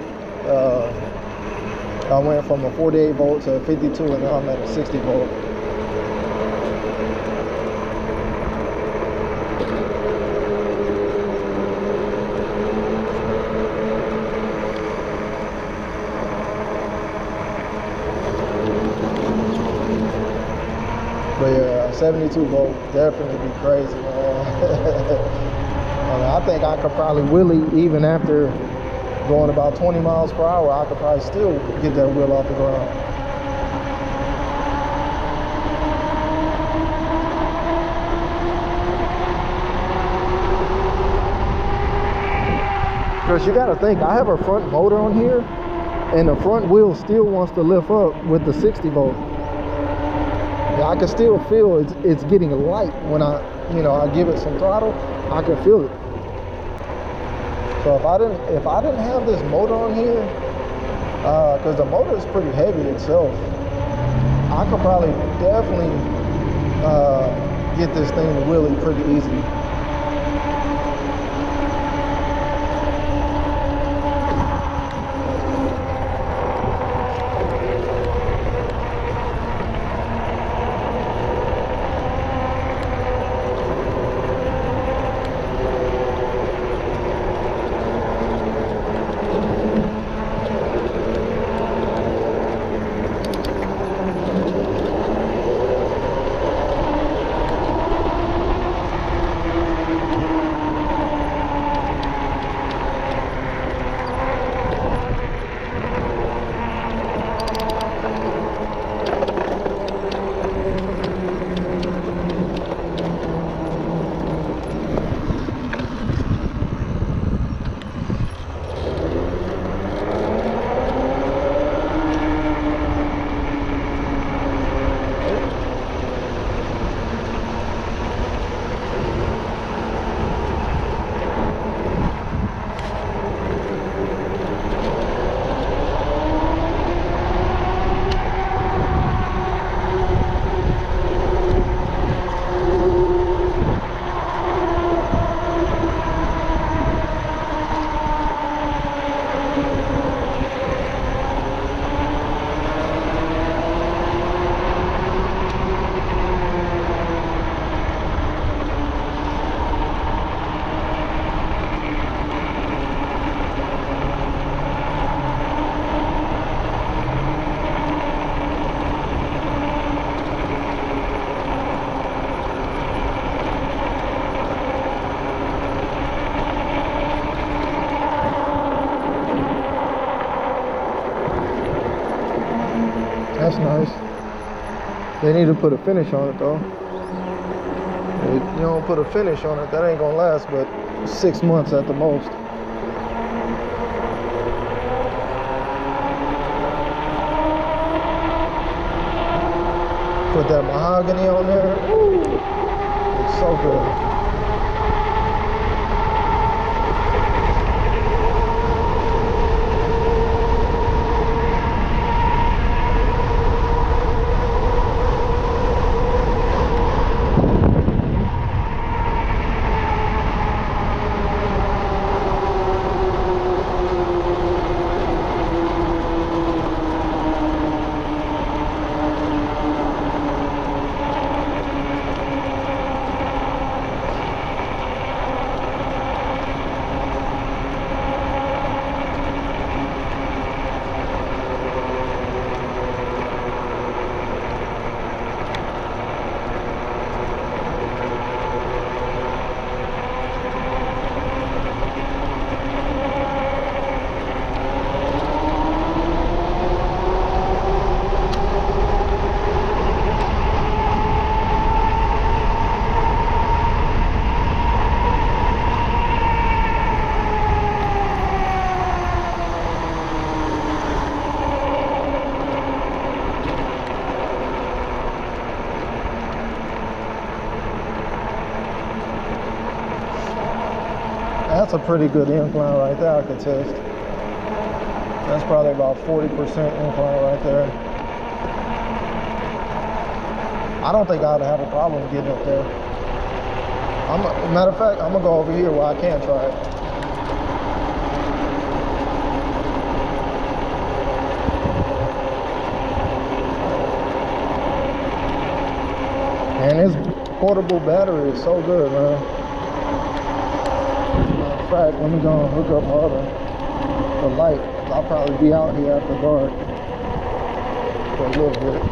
I went from a 48 volt to a 52 and now I'm at a 60 volt. But yeah, 72 volt definitely be crazy, man. I think I could probably wheelie even after going about 20 miles per hour. I could probably still get that wheel off the ground. Because you got to think, I have a front motor on here, and the front wheel still wants to lift up with the 60 volt. Yeah, I can still feel it's getting light when I give it some throttle. I can feel it. So if I didn't have this motor on here, because the motor is pretty heavy itself, I could probably definitely get this thing to wheelie pretty easy. nice. They need to put a finish on it though. If you don't put a finish on it, that ain't gonna last but 6 months at the most. Put that mahogany on there. Ooh, it's so good. That's a pretty good incline right there, I could test. That's probably about 40% incline right there. I don't think I'd have a problem getting up there. Matter of fact, I'm gonna go over here where I can try it. And this portable battery is so good, man. In fact, let me go and hook up the light. I'll probably be out here after dark for a little bit.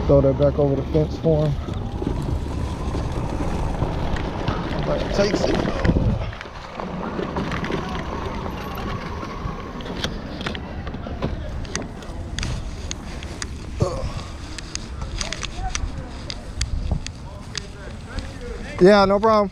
Throw that back over the fence for him. But it takes it. Yeah, no problem.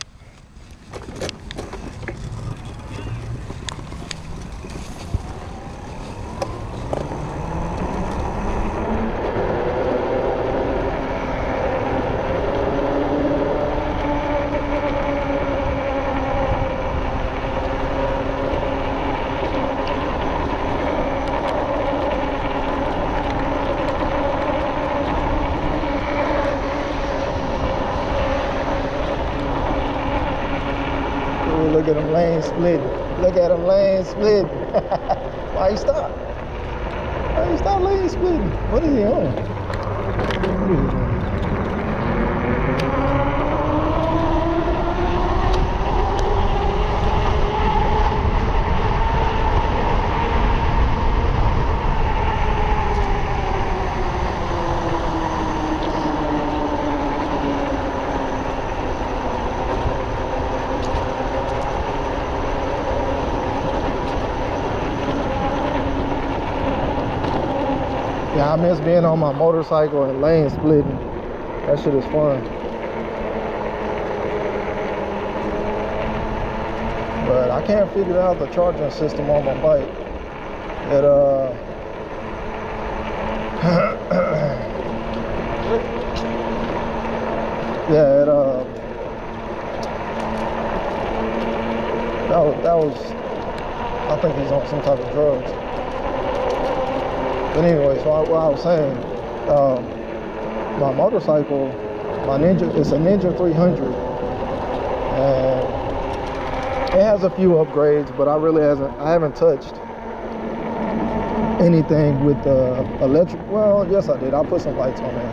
Look at them lanes split. Look at them lanes split. Why you stop? Why you stop lane splitting? What is he on? What is he doing? I miss being on my motorcycle and lane splitting. That shit is fun. But I can't figure out the charging system on my bike. It yeah, that was I think he's on some type of drugs. But anyway, so what I was saying, my motorcycle, it's a Ninja 300, and it has a few upgrades, but I haven't touched anything with the electric. Well, yes I did. I put some lights on there,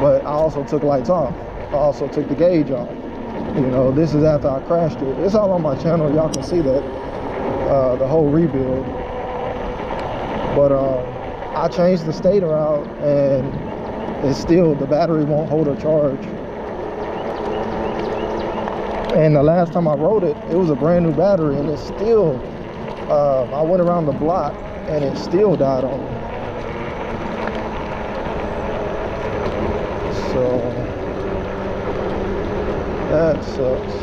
but I also took lights off. I also took the gauge off. You know, this is after I crashed it. It's all on my channel. Y'all can see that, the whole rebuild. But I changed the stator out, and it's still, the battery won't hold a charge. And the last time I rode it, it was a brand new battery, and it's still, I went around the block and it still died on me. So that sucks.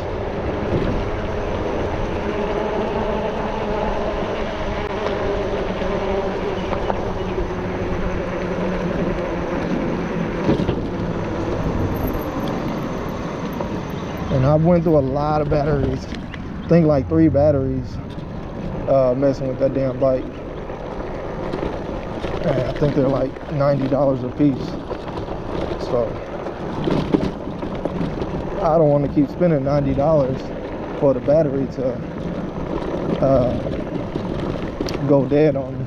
And I went through a lot of batteries. I think like 3 batteries messing with that damn bike. And I think they're like $90 a piece. So I don't want to keep spending $90 for the battery to go dead on me.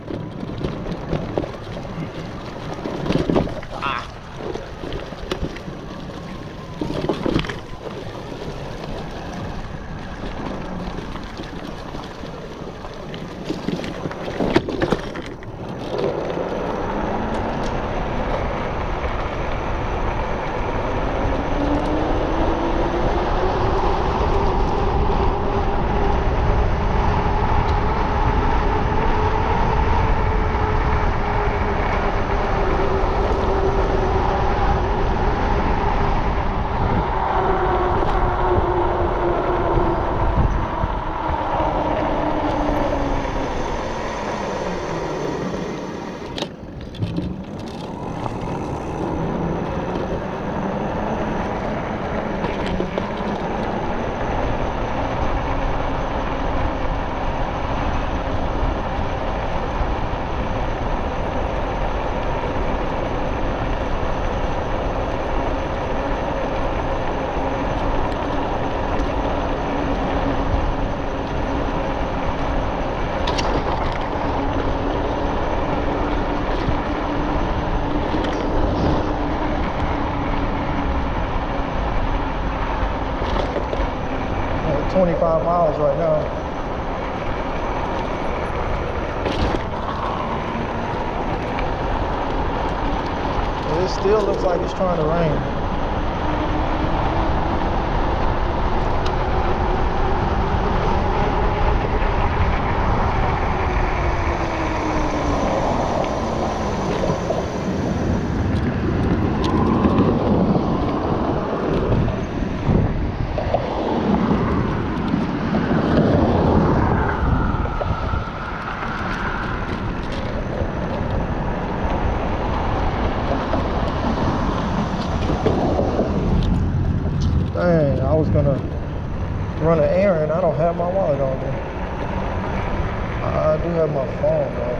At 25 miles right now. It still looks like it's trying to rain. Dang, I was gonna run an errand. I don't have my wallet on me. I do have my phone on.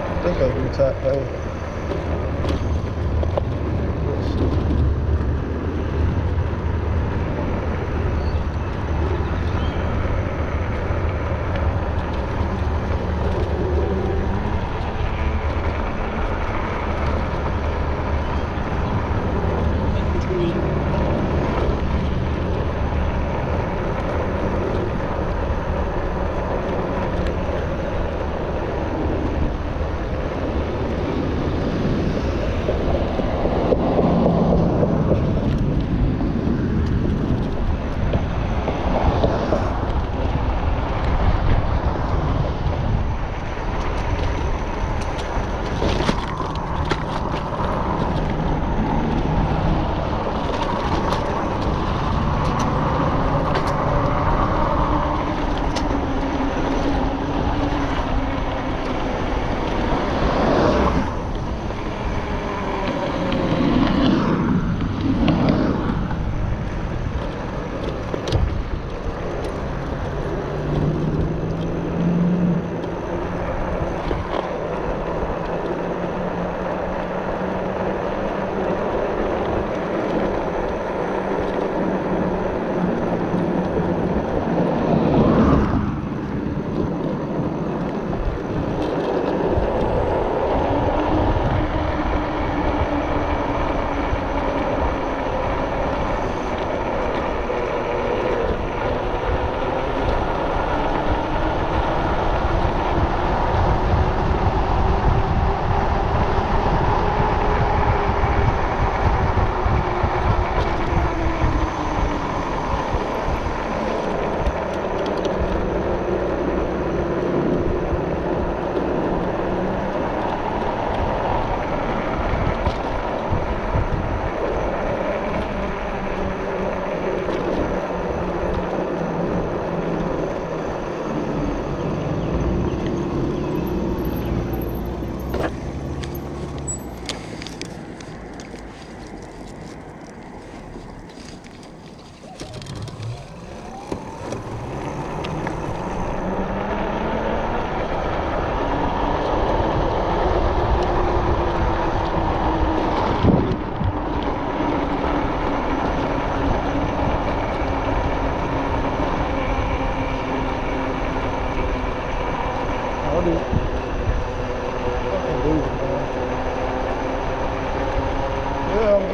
I think I do tap pay. Let's see.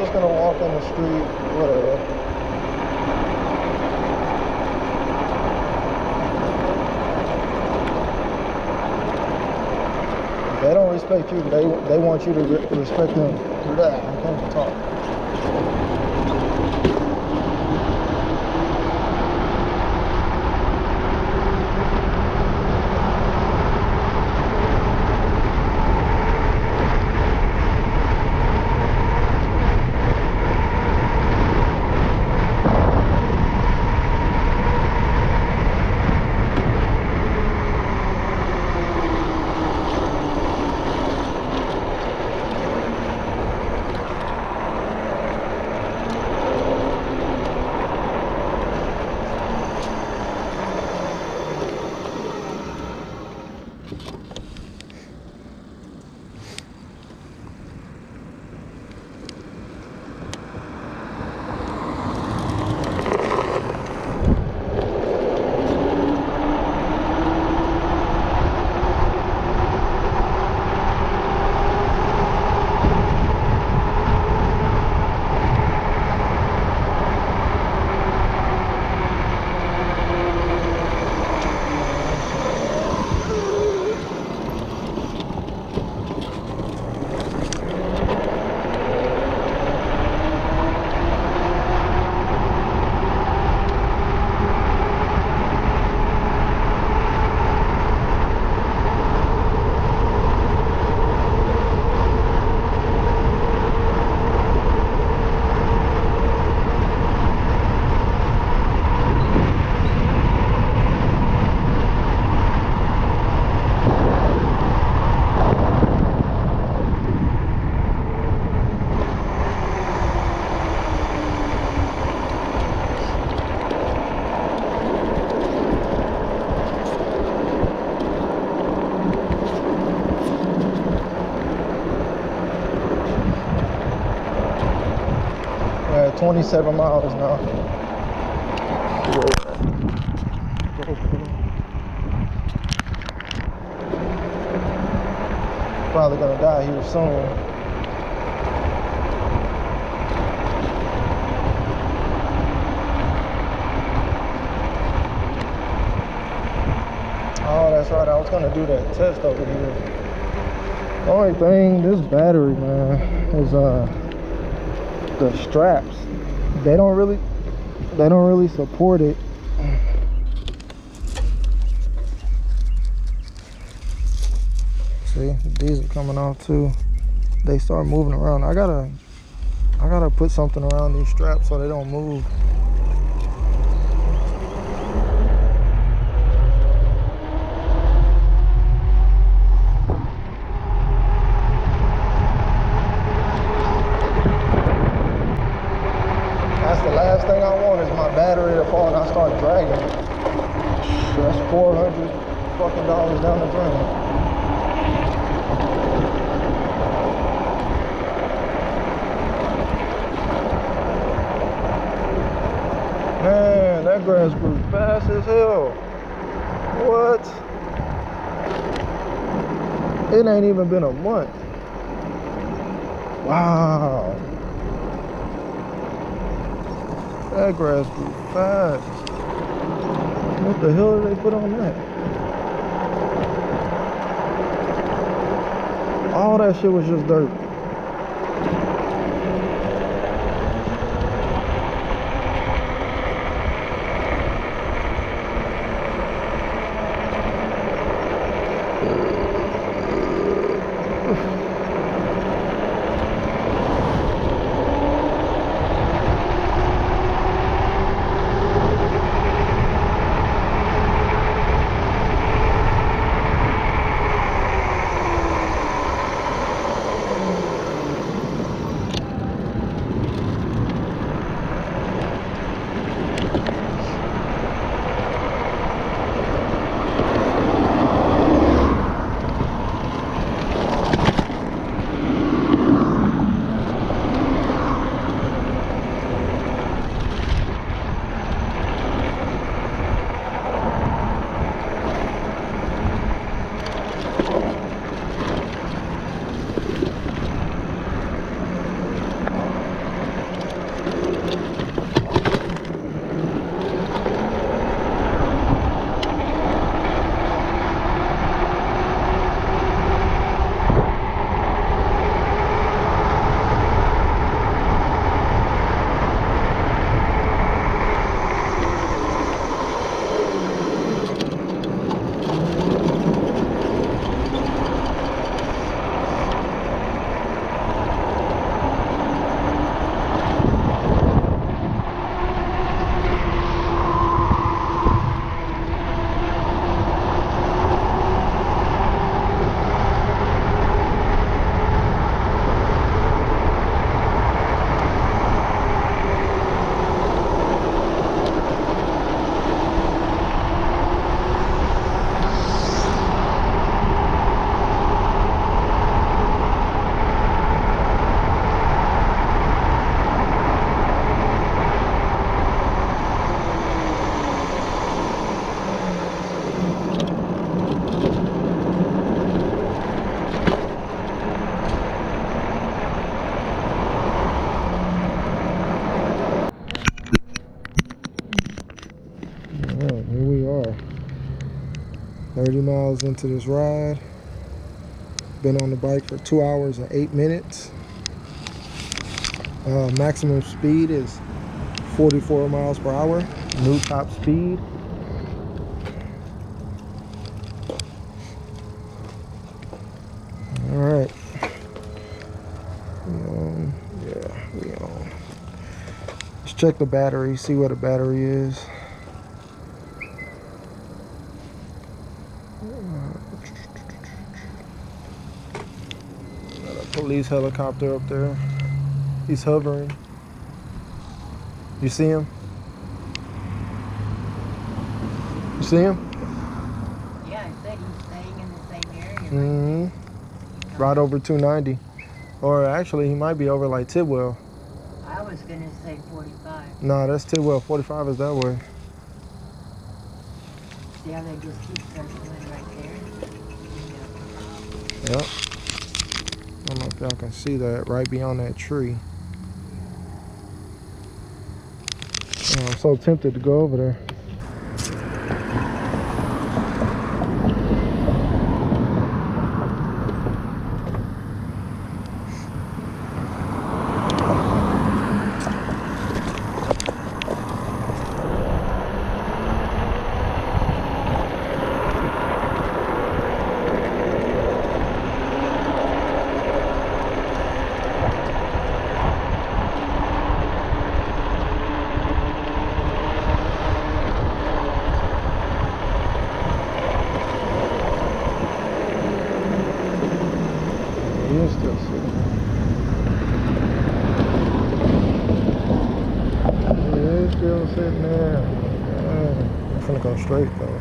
just gonna walk in the street, whatever. They don't respect you. They want you to respect them. Blah, I can't talk. We're at 27 miles now. Probably gonna die here soon. Oh, that's right. I was gonna do that test over here. The only thing, this battery, man, is the straps. They don't really support it. See, these are coming off too. They start moving around. I gotta put something around these straps so they don't move. That's the last thing I want, is my battery to fall and I start dragging it. That's $400 fucking down the drain. Man, that grass grew fast as hell. What? It ain't even been a month. Wow. That grass grew fast. What the hell did they put on that? All that shit was just dirt. 30 miles into this ride. Been on the bike for 2 hours and 8 minutes. Maximum speed is 44 miles per hour. New top speed. All right. We on. Let's check the battery, see what the battery is. Got a police helicopter up there. He's hovering. You see him? You see him? Yeah, I said he's staying in the same area. Mm-hmm. Right over 290. Or actually, he might be over like Tidwell. I was going to say 45. Nah, that's Tidwell. 45 is that way. See how they just keep circling right there? Yep. I don't know if y'all can see that right beyond that tree. Oh, I'm so tempted to go over there. He is still sitting there. He is still sitting there. I'm finna go straight though.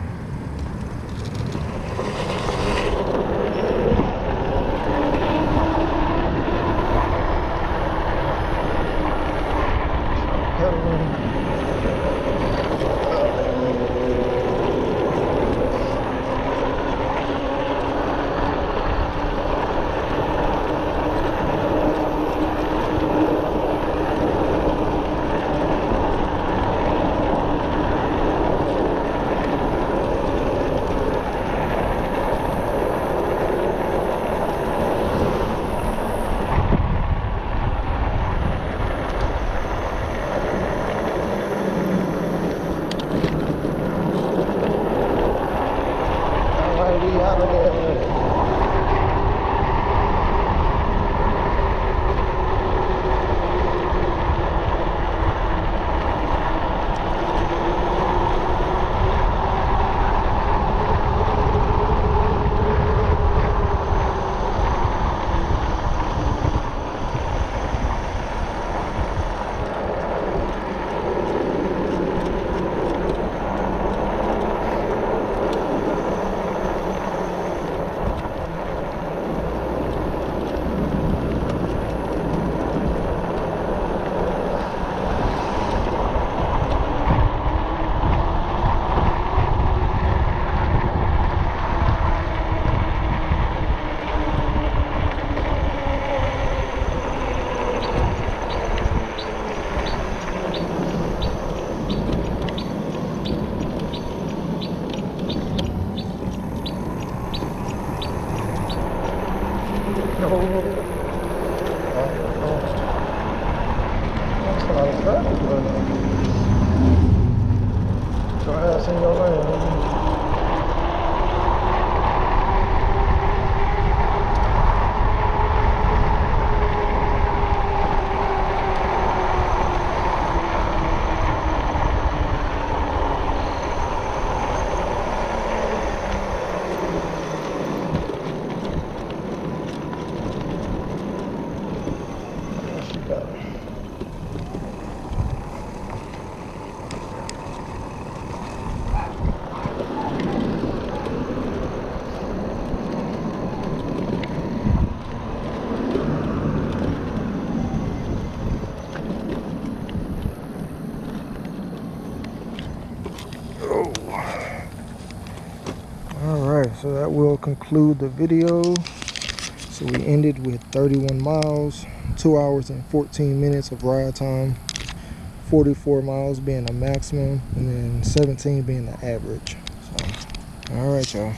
Go ahead, sing your lane. Alright, so that will conclude the video. So we ended with 31 miles, 2 hours and 14 minutes of ride time, 44 miles being the maximum, and then 17 being the average. So, alright, y'all.